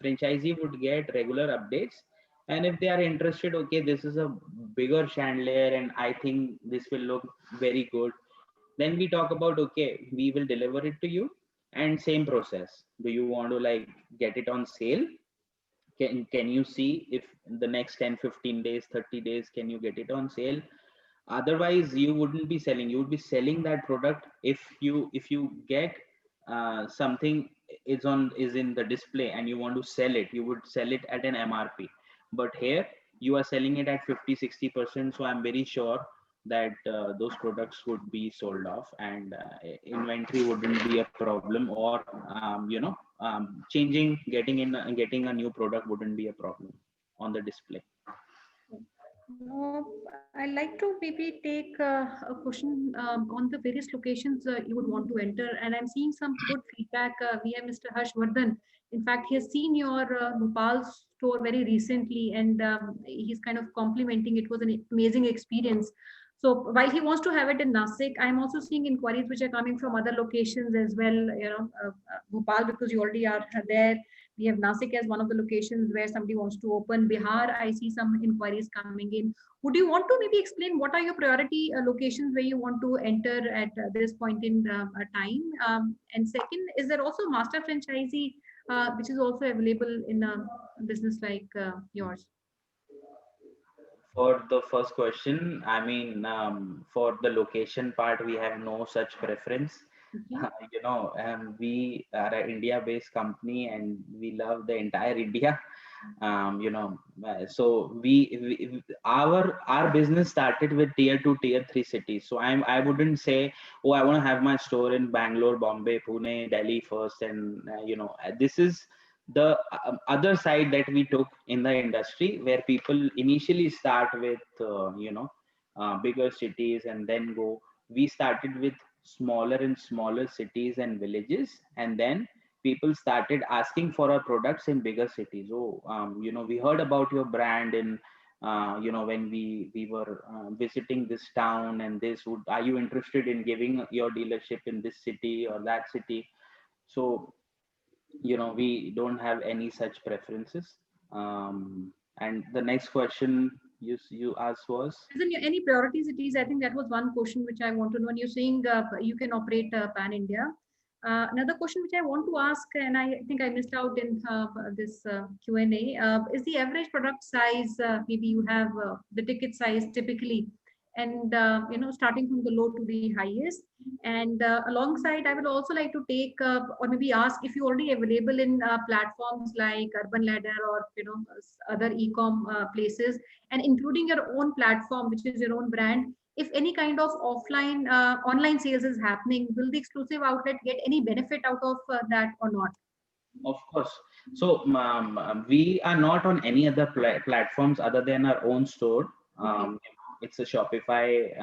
franchisee would get regular updates. And if they are interested, okay, this is a bigger chandelier and I think this will look very good, then we talk about, okay, we will deliver it to you. And same process, do you want to like get it on sale? Can you see if in the next 10-15 days, 30 days, can you get it on sale? Otherwise you wouldn't be selling, you would be selling that product. If you get something is in the display and you want to sell it, you would sell it at an MRP. But here you are selling it at 50-60%, so I'm very sure that those products would be sold off, and inventory wouldn't be a problem, or getting a new product wouldn't be a problem on the display. I'd like to maybe take a question on the various locations you would want to enter. And I'm seeing some good feedback via Mr. Harshvardhan. In fact, he has seen your Bhopal store very recently, and he's kind of complimenting it was an amazing experience. So while he wants to have it in Nasik, I'm also seeing inquiries which are coming from other locations as well. Bhopal, because you already are there. We have Nasik as one of the locations where somebody wants to open. Bihar, I see some inquiries coming in. Would you want to maybe explain what are your priority locations where you want to enter at this point in time? And second, is there also master franchisee which is also available in a business like yours? For the first question, I mean, for the location part, we have no such preference. Okay. We are an India-based company and we love the entire India. So our business started with tier 2, tier 3 cities. So I wouldn't say, oh, I want to have my store in Bangalore, Bombay, Pune, Delhi first, and this is the other side that we took in the industry, where people initially start with bigger cities and then go. We started with smaller and smaller cities and villages, and then people started asking for our products in bigger cities. Oh, we heard about your brand in when we were visiting this town, and this would, are you interested in giving your dealership in this city or that city? So we don't have any such preferences. And the next question you asked was, Isn't there any priority cities? I think that was one question which I want to know. And you're saying you can operate pan India. Another question which I want to ask, and I think I missed out in this Q&A, is the average product size? Maybe you have the ticket size typically, and starting from the low to the highest. And alongside, I would also like to take or maybe ask if you're already available in platforms like Urban Ladder or other e-com places, and including your own platform, which is your own brand. If any kind of offline online sales is happening, will the exclusive outlet get any benefit out of that or not? of course. So we are not on any other platforms other than our own store. Okay. It's a Shopify,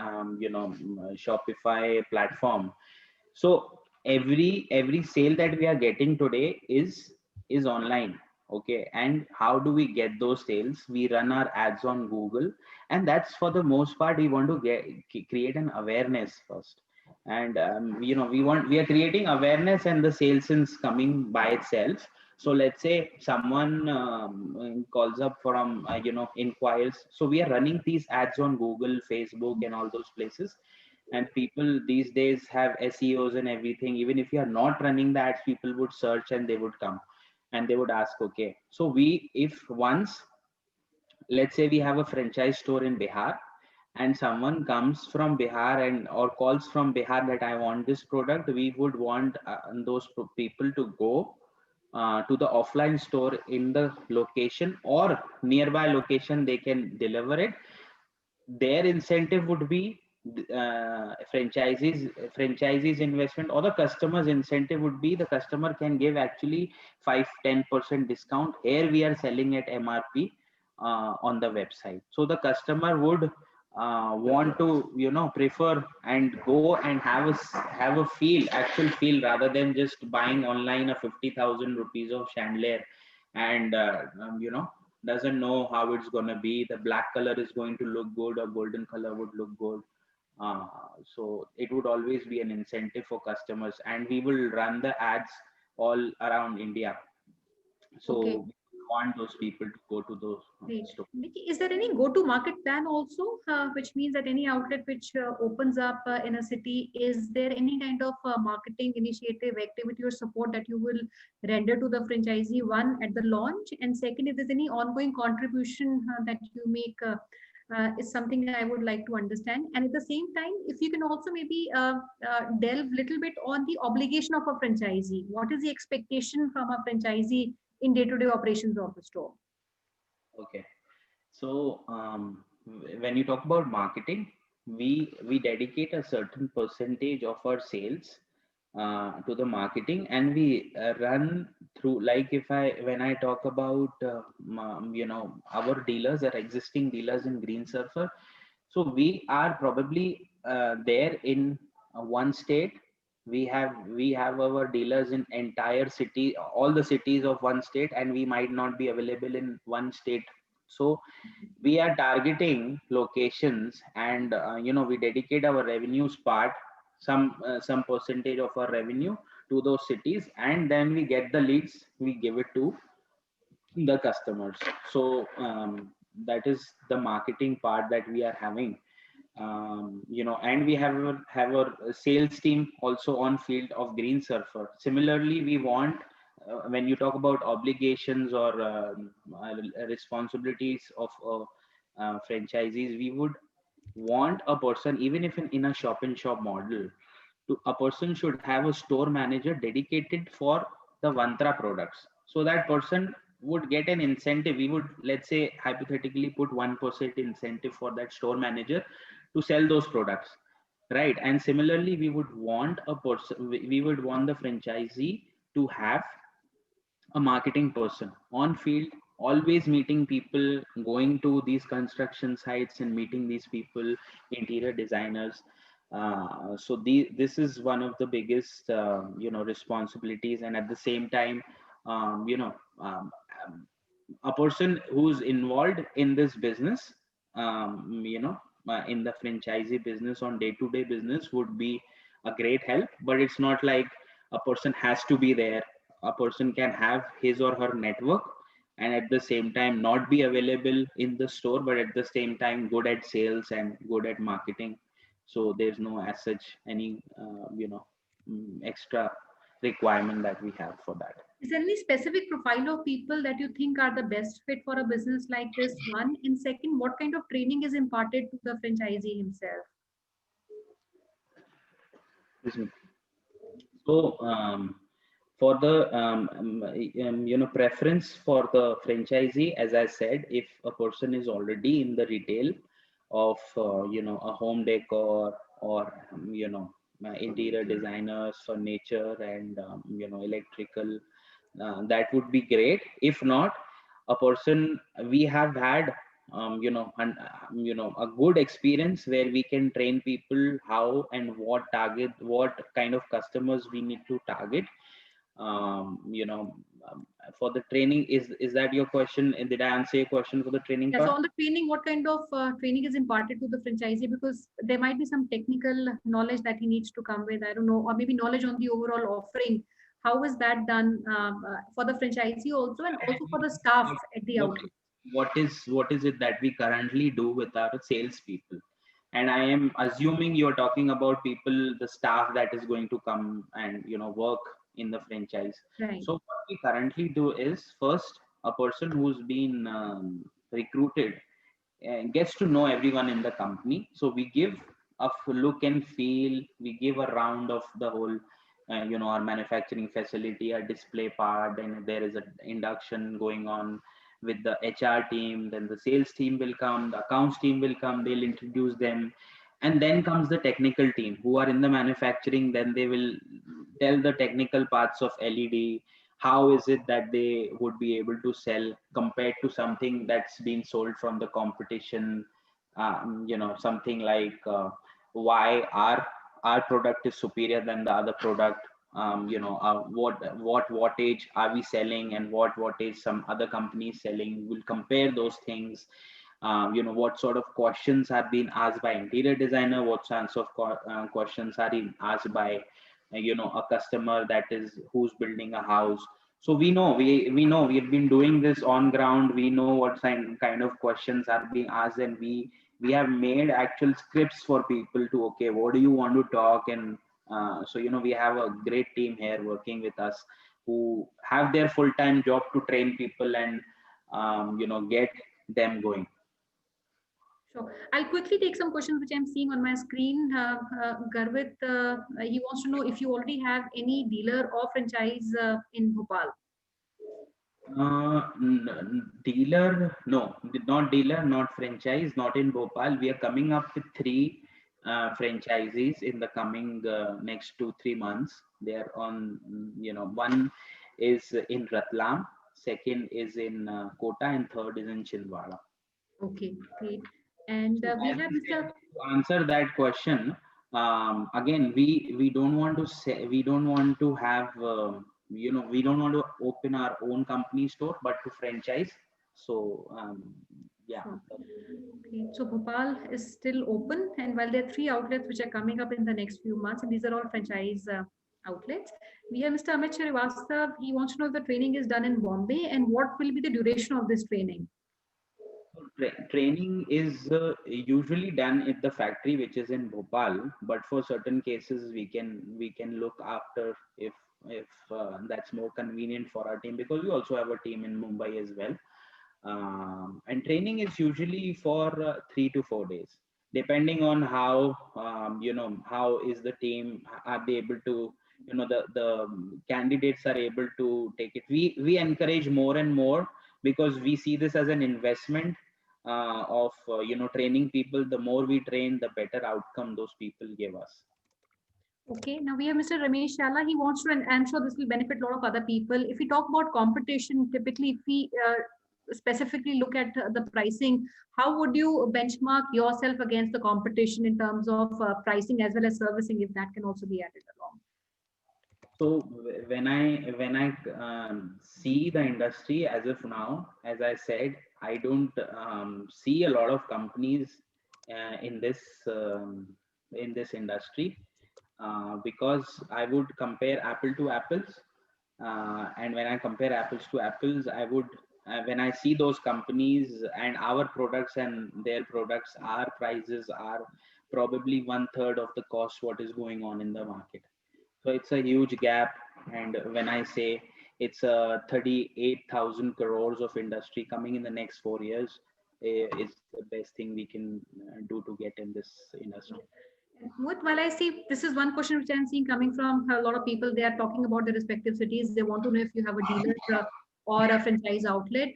Shopify platform. So every sale that we are getting today is online. Okay, and how do we get those sales? We run our ads on Google, and that's for the most part. We want to create an awareness first, and we are creating awareness, and the sales is coming by itself. So let's say someone calls up from inquires. So we are running these ads on Google, Facebook, and all those places. And people these days have SEOs and everything. Even if you are not running the ads, people would search and they would come and they would ask, okay, so if once, let's say we have a franchise store in Bihar, and someone comes from Bihar and or calls from Bihar that I want this product, we would want those people to go to the offline store in the location or nearby location. They can deliver it. Their incentive would be franchisees investment, or the customer's incentive would be the customer can give actually 5-10% discount. Here we are selling at MRP on the website, so the customer would want to prefer and go and have a actual feel, rather than just buying online a 50,000 rupees of chandelier, and doesn't know how it's going to be. The black color is going to look good or golden color would look good. uh, so it would always be an incentive for customers, and we will run the ads all around India. Okay. So we want those people to go to those Great. stores. Nikki, is there any go-to-market plan also, which means that any outlet which opens up in a city, is there any kind of marketing initiative, activity, or support that you will render to the franchisee, one, at the launch, and second, if there's any ongoing contribution that you make, is something I would like to understand. And at the same time, if you can also maybe delve a little bit on the obligation of a franchisee. What is the expectation from a franchisee in day-to-day operations of the store? Okay. So when you talk about marketing, we dedicate a certain percentage of our sales to the marketing, and we run through, like, if I when I talk about our dealers, our existing dealers in Green Surfer, so we are probably there in one state. We have our dealers in entire city, all the cities of one state, and we might not be available in one state. So we are targeting locations, and we dedicate our revenues part, some percentage of our revenue to those cities, and then we get the leads, we give it to the customers. So that is the marketing part that we are having. And we have our sales team also on field of Green Surfer. Similarly, we want, when you talk about obligations or responsibilities of franchisees, we would want a person, even if in a shop and shop model, a person should have a store manager dedicated for the Vantra products. So that person would get an incentive. We would, let's say, hypothetically put 1% incentive for that store manager to sell those products, right? And similarly, we would want a person, we would want the franchisee to have a marketing person on field, always meeting people, going to these construction sites and meeting these people, interior designers. This is one of the biggest responsibilities. And at the same time, um, you know um, um, a person who's involved in this business, in the franchisee business, on day-to-day business, would be a great help. But it's not like a person has to be there. A person can have his or her network, and at the same time not be available in the store, but at the same time good at sales and good at marketing. So there's no as such any extra requirement that we have for that. Is there any specific profile of people that you think are the best fit for a business like this? One, and second, what kind of training is imparted to the franchisee himself? Excuse me. So for the preference for the franchisee, as I said, if a person is already in the retail of a home decor, or interior designers, furniture, and electrical, that would be great. If not, a person, we have had a good experience where we can train people how and what kind of customers we need to target. um, you know for the training, is that your question? Did I answer your question for the training Yeah, so part? on the training, what kind of training is imparted to the franchisee? Because there might be some technical knowledge that he needs to come with. I don't know, or maybe knowledge on the overall offering. How is that done for the franchisee also, and also for the staff at the what outlet? what is it that we currently do with our salespeople? And I am assuming you're talking about people, the staff that is going to come and work in the franchise. Right. So what we currently do is, first, a person who's been recruited gets to know everyone in the company. So we give a look and feel. We give a round of the whole, our manufacturing facility, a display part, and there is an induction going on with the HR team. Then the sales team will come, the accounts team will come. They'll introduce them, and then comes the technical team who are in the manufacturing. Then they will tell the technical parts of LED. How is it that they would be able to sell compared to something that's been sold from the competition? Something like why our product is superior than the other product. What wattage are we selling, and what wattage some other companies selling? We'll compare those things. What sort of questions are being asked by interior designer, what sorts of questions are being asked by a customer that is who's building a house. So we know we've been doing this on ground. We know what kind of questions are being asked, and we have made actual scripts for people to, okay, what do you want to talk? And so we have a great team here working with us, who have their full-time job to train people and get them going. Sure. I'll quickly take some questions which I'm seeing on my screen. Garvit, he wants to know if you already have any dealer or franchise in Bhopal. Dealer, no, not dealer, not franchise, not in Bhopal. We are coming up with 3 franchisees in the coming next 2-3 months. They are on, one is in Ratlam, second is in Kota, and third is in Chilwara. Okay, great. And So we as have I said, Mr. to answer that question, again, we don't want to say, we don't want to have, we don't want to open our own company store, but to franchise. So yeah. Sure. Okay, so Bhopal is still open, and while there are 3 outlets which are coming up in the next few months, and these are all franchise outlets, we have Mr. Amit Srivastava. He wants to know if the training is done in Bombay and what will be the duration of this training. Training is usually done at the factory, which is in Bhopal, but for certain cases we can look after if that's more convenient for our team, because we also have a team in Mumbai as well. And training is usually for 3 to 4 days, depending on how, how is the team, are they able to, the candidates are able to take it. We encourage more and more, because we see this as an investment of training people. The more we train, the better outcome those people give us. Okay, now we have Mr. Ramesh Shala. He wants to, and I'm sure this will benefit a lot of other people. If we talk about competition, typically, if we specifically look at the pricing, how would you benchmark yourself against the competition in terms of pricing as well as servicing, if that can also be added along? So when I see the industry as of now, as I said, I don't see a lot of companies in this industry, because I would compare apple to apples, and when I compare apples to apples, I would, when I see those companies and our products and their products, our prices are probably one third of the cost what is going on in the market. So it's a huge gap. And when I say it's a 38,000 crores of industry coming in the next 4 years, is the best thing we can do to get in this industry. What, while I see, this is one question which I'm seeing coming from a lot of people. They are talking about their respective cities. They want to know if you have a dealer or a franchise outlet.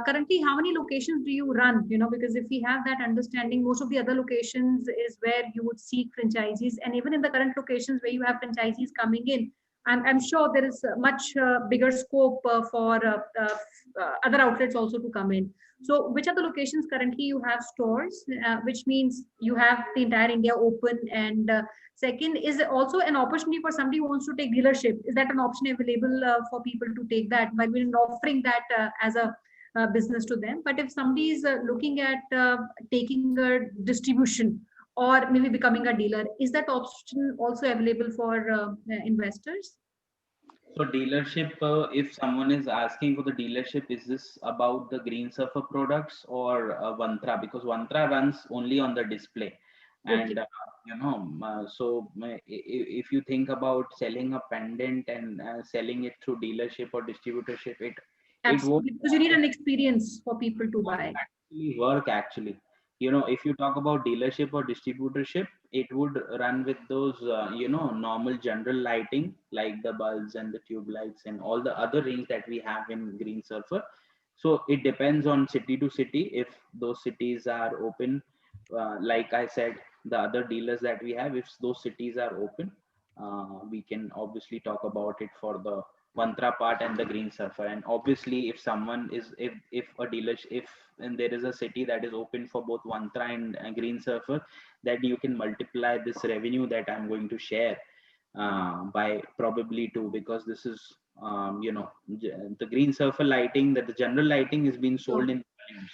Currently, how many locations do you run? Because if we have that understanding, most of the other locations is where you would seek franchisees, and even in the current locations where you have franchisees coming in, I'm sure there is a much bigger scope for other outlets also to come in. So, which are the locations currently you have stores, which means you have the entire India open? And second, is it also an opportunity for somebody who wants to take dealership? Is that an option available for people to take that, by we're not offering that as a business to them? But if somebody is looking at taking a distribution or maybe becoming a dealer, is that option also available for investors? So dealership, if someone is asking for the dealership, is this about the Green Surfer products or Vantra? Because Vantra runs only on the display. Okay. And, if you think about selling a pendant and selling it through dealership or distributorship, it won't Absolutely, because you need an experience for people to buy. actually work actually. If you talk about dealership or distributorship, it would run with those normal general lighting, like the bulbs and the tube lights and all the other rings that we have in Green Surfer. So it depends on city to city. If those cities are open, like I said, the other dealers that we have, if those cities are open, we can obviously talk about it for the Vantra part and the Green Surfer. And obviously, if someone is, if a dealer, if and there is a city that is open for both Vantra and Green Surfer, that you can multiply this revenue that I'm going to share by probably two, because this is the Green Surfer lighting, that the general lighting is being sold in volumes.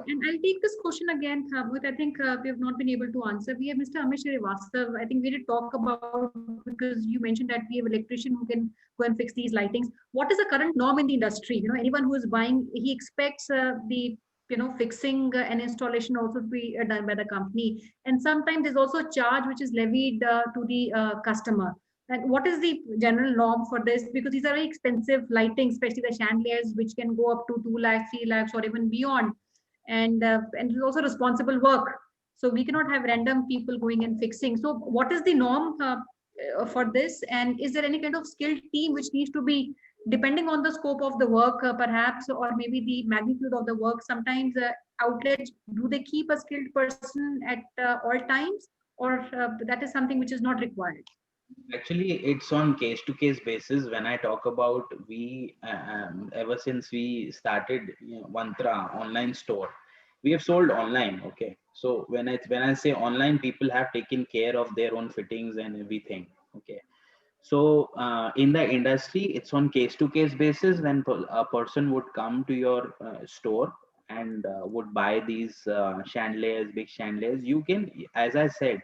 And I'll take this question again, Thabut. I think we have not been able to answer. We have Mr. Amit Srivastava. I think we did talk about, because you mentioned that we have electrician who can go and fix these lightings. What is the current norm in the industry? Anyone who is buying, he expects the fixing and installation also to be done by the company. And sometimes there's also a charge which is levied to the customer. And what is the general norm for this? Because these are very expensive lighting, especially the chandeliers, which can go up to 2 lakhs, 3 lakhs, or even beyond. And it's also responsible work. So we cannot have random people going and fixing. So what is the norm for this? And is there any kind of skilled team which needs to be depending on the scope of the work, perhaps, or maybe the magnitude of the work, sometimes outlets, do they keep a skilled person at all times, or that is something which is not required? Actually, it's on case to case basis. When I talk about, we ever since we started, Vantra online store, we have sold online. Okay, so when I say online, people have taken care of their own fittings and everything. Okay, so in the industry, it's on case to case basis. When a person would come to your store and would buy these chandeliers, big chandeliers, you can, as I said,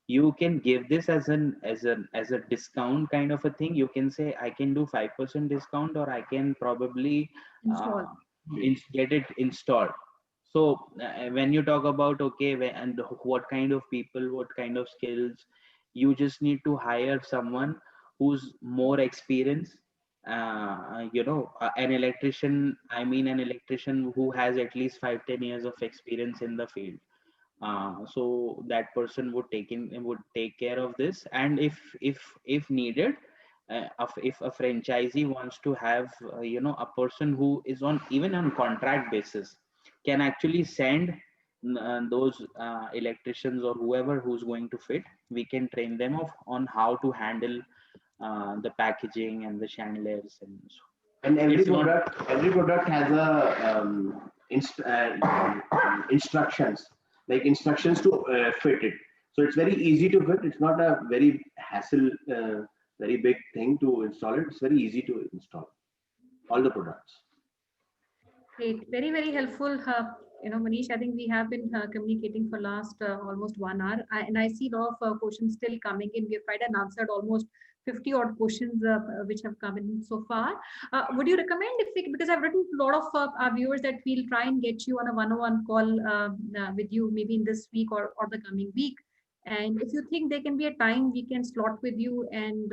you can give this as a discount kind of a thing. You can say I can do 5% discount, or I can probably uh, Install. get it installed. So when you talk about, okay, and what kind of people, what kind of skills, you just need to hire someone who's more experienced. An electrician, I mean an electrician who has at least 5-10 years of experience in the field. So that person would take care of this. And if needed, if a franchisee wants to have a person who is on even on contract basis, can actually send those electricians or whoever who's going to fit. We can train them on how to handle the packaging and the chandeliers. And so And it's not. every product has a instructions, like instructions to fit it. So it's very easy to fit. It's not a very hassle, very big thing to install it. It's very easy to install all the products. Great, very, very helpful. Manish, I think we have been communicating for last almost 1 hour, and I see a lot of questions still coming in. We have tried and answered almost 50 odd questions which have come in so far. Would you recommend, because I've written to a lot of our viewers, that we'll try and get you on a one-on-one call with you maybe in this week or the coming week. And if you think there can be a time we can slot with you and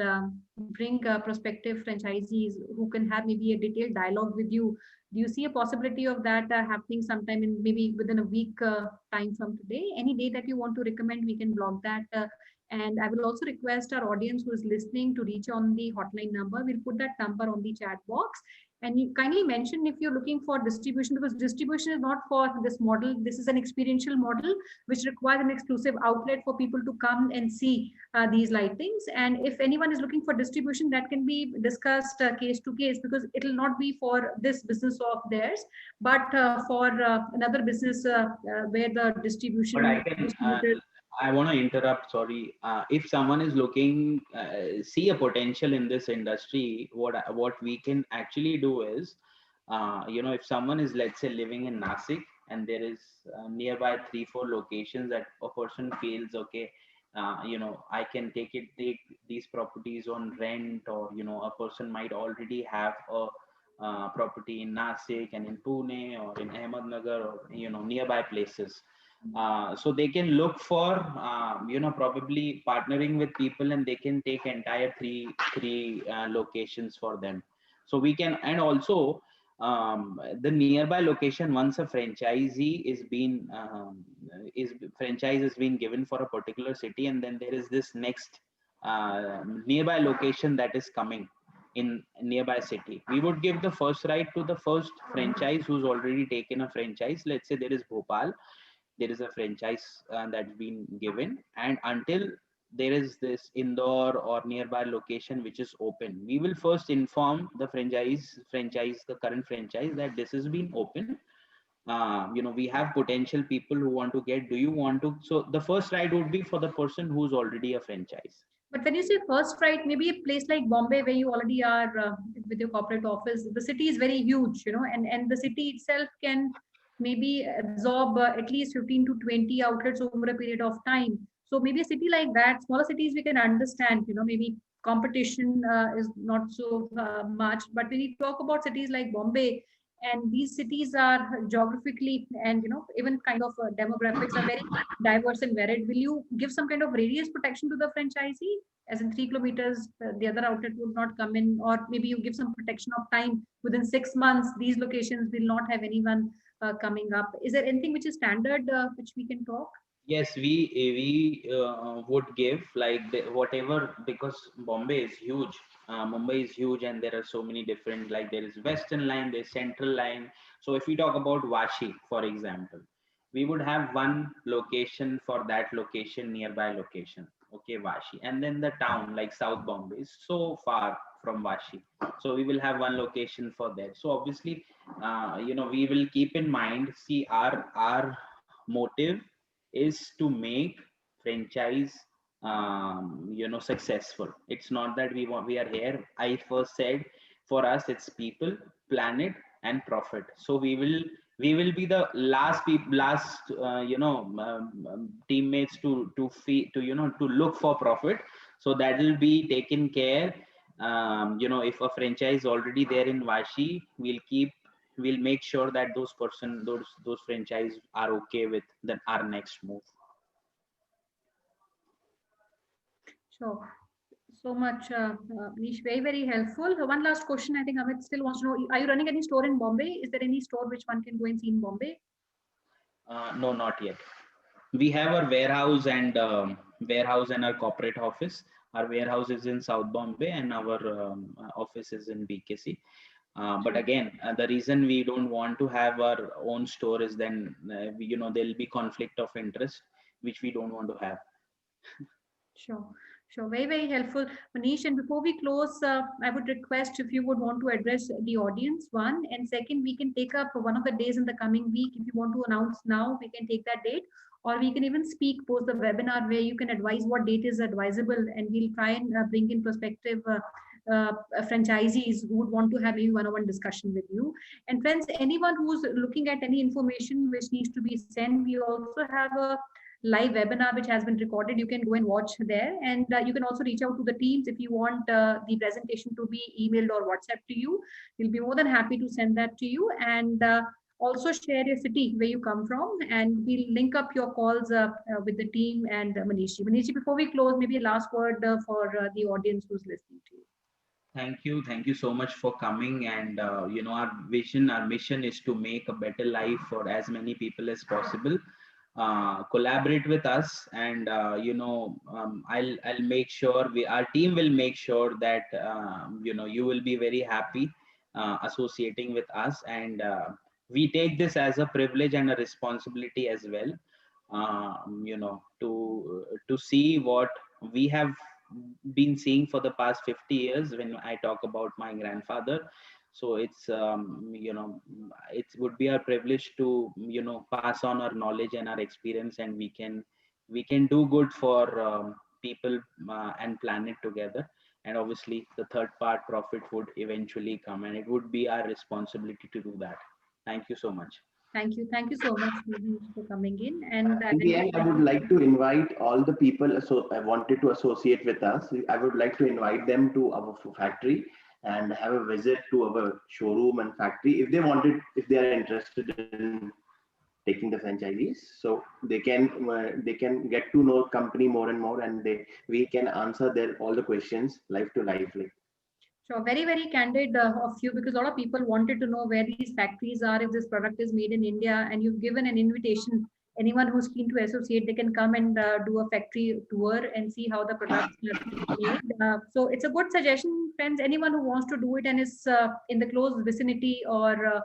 bring prospective franchisees who can have maybe a detailed dialogue with you, do you see a possibility of that happening sometime in maybe within a week time from today? Any day that you want to recommend, we can block that. And I will also request our audience who is listening to reach on the hotline number. We'll put that number on the chat box. And you kindly mention if you're looking for distribution, because distribution is not for this model. This is an experiential model which requires an exclusive outlet for people to come and see these lightings. And if anyone is looking for distribution, that can be discussed case to case, because it will not be for this business of theirs, but for another business where the distribution. But I want to interrupt. Sorry. If someone is looking, see a potential in this industry, what we can actually do is, if someone is, let's say, living in Nasik, and there is nearby 3-4 locations that a person feels, okay, I can take these properties on rent, or a person might already have a property in Nasik and in Pune or in Ahmednagar, or nearby places. So they can look for probably partnering with people, and they can take entire three locations for them. So we can, and also the nearby location, once a franchisee franchise has been given for a particular city, and then there is this next nearby location that is coming in nearby city, we would give the first right to the first franchise who's already taken a franchise. Let's say there is Bhopal, there is a franchise that's been given, and until there is this Indore or nearby location which is open, we will first inform the the current franchise, that this has been open. We have potential people who want to get, do you want to? So the first right would be for the person who's already a franchise. But when you say first right, maybe a place like Bombay where you already are with your corporate office, the city is very huge, and the city itself can maybe absorb at least 15 to 20 outlets over a period of time. So maybe a city like that, smaller cities we can understand, maybe competition is not so much. But when you talk about cities like Bombay, and these cities are geographically and even kind of demographics are very diverse and varied, will you give some kind of radius protection to the franchisee, as in 3 kilometers the other outlet would not come in, or maybe you give some protection of time within 6 months these locations will not have anyone coming up? Is there anything which is standard which we can talk? Yes, we would give like whatever, because Bombay is huge. Mumbai is huge, and there are so many different, like there is Western line, there's Central line. So if we talk about Vashi, for example, we would have one location for that location, nearby location. Okay, Vashi, and then the town like South Bombay is so far from Vashi, so we will have one location for that. So obviously, we will keep in mind. See, our motive is to make franchise successful. It's not that we are here. I first said, for us it's people, planet, and profit. So we will be the last teammates to feed, to look for profit. So that will be taken care. If a franchise already there in Vashi, we'll make sure that those franchise are okay with our next move. Sure. So much, Manish, very, very helpful. One last question. I think Amit still wants to know, are you running any store in Bombay? Is there any store which one can go and see in Bombay? No, not yet. We have our warehouse and our corporate office. Our warehouse is in South Bombay, and our office is in BKC. But again, the reason we don't want to have our own store is then there'll be conflict of interest, which we don't want to have. Sure, sure. Very, very helpful, Manish. And before we close, I would request if you would want to address the audience, one, and second, we can take up one of the days in the coming week. If you want to announce now, we can take that date, or we can even speak post the webinar where you can advise what date is advisable, and we'll try and bring in prospective franchisees who would want to have a one-on-one discussion with you. And friends, anyone who's looking at any information which needs to be sent, we also have a live webinar which has been recorded. You can go and watch there, and you can also reach out to the teams if you want the presentation to be emailed or WhatsApp to you. We'll be more than happy to send that to you, and also share your city where you come from, and we'll link up your calls with the team and Manishi. Manishi, before we close, maybe a last word for the audience who's listening to you. Thank you so much for coming. And our vision, our mission is to make a better life for as many people as possible. Collaborate with us, and I'll make sure our team will make sure that you will be very happy associating with us, and we take this as a privilege and a responsibility as well, to see what we have been seeing for the past 50 years. When I talk about my grandfather, so it would be our privilege to pass on our knowledge and our experience, and we can do good for people and planet together. And obviously the third part, profit, would eventually come, and it would be our responsibility to do that. Thank you so much. Thank you so much for coming in. And in the end, I would like to invite all the people I wanted to associate with us. I would like to invite them to our factory and have a visit to our showroom and factory if they are interested in taking the franchisees. So they can get to know company more and more, and we can answer all the questions live to live. Sure, very, very candid of you, because a lot of people wanted to know where these factories are, if this product is made in India, and you've given an invitation. Anyone who's keen to associate, they can come and do a factory tour and see how the products are made. So it's a good suggestion, friends. Anyone who wants to do it and is in the close vicinity, or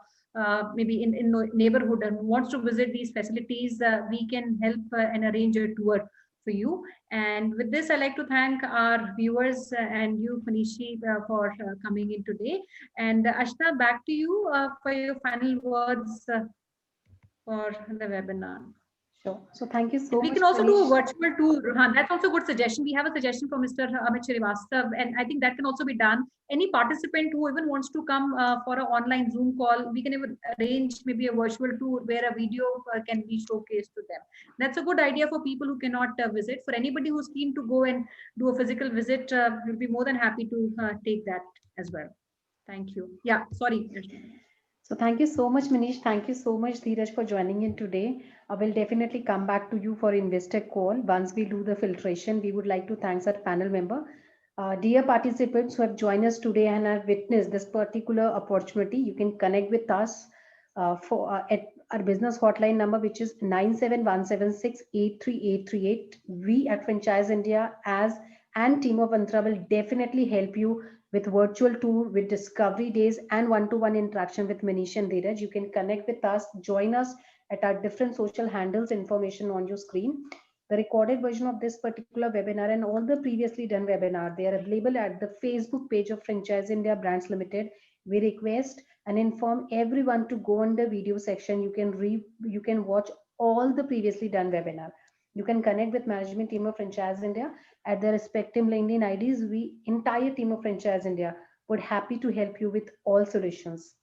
maybe in neighborhood, and wants to visit these facilities, we can help and arrange a tour for you. And with this, I'd like to thank our viewers and you, Manishi, for coming in today. And Ashna, back to you for your final words for the webinar. Sure. So thank you so much. We can also do a virtual tour. That's also a good suggestion. We have a suggestion from Mr. Amit Srivastav, and I think that can also be done. Any participant who even wants to come for an online Zoom call, we can even arrange maybe a virtual tour where a video can be showcased to them. That's a good idea for people who cannot visit. For anybody who's keen to go and do a physical visit, we'll be more than happy to take that as well. Thank you. Yeah, sorry. So thank you so much, Manish. Thank you so much, Dheeraj, for joining in today. I will definitely come back to you for investor call. Once we do the filtration, we would like to thank our panel member. Dear participants who have joined us today and have witnessed this particular opportunity, you can connect with us our business hotline number, which is 97176838838. We at Franchise India and team of Antra will definitely help you with virtual tour, with discovery days, and one-to-one interaction with Manish and Dheeraj. You can connect with us, join us at our different social handles, information on your screen. The recorded version of this particular webinar and all the previously done webinar, they are available at the Facebook page of Franchise India Brands Limited. We request and inform everyone to go on the video section. You can watch all the previously done webinar. You can connect with management team of Franchise India at their respective LinkedIn IDs. We entire team of Franchise India would happy to help you with all solutions.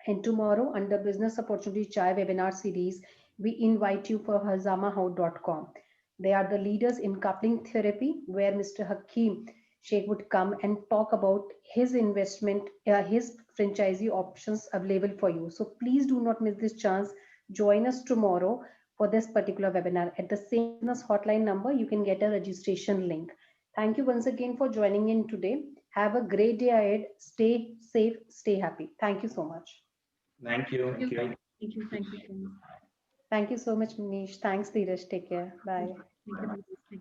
And tomorrow under Business Opportunity Chai webinar series, we invite you for hazamahout.com. They are the leaders in coupling therapy, where Mr. Hakeem Sheikh would come and talk about his investment, his franchisee options available for you. So please do not miss this chance. Join us tomorrow for this particular webinar. At the same business hotline number, you can get a registration link. Thank you once again for joining in today. Have a great day ahead. Stay safe, stay happy. Thank you so much. Thank you. Thank you. Thank you. Thank you so much, Manish. Thanks, Dheeraj. Take care. Bye. Thank you.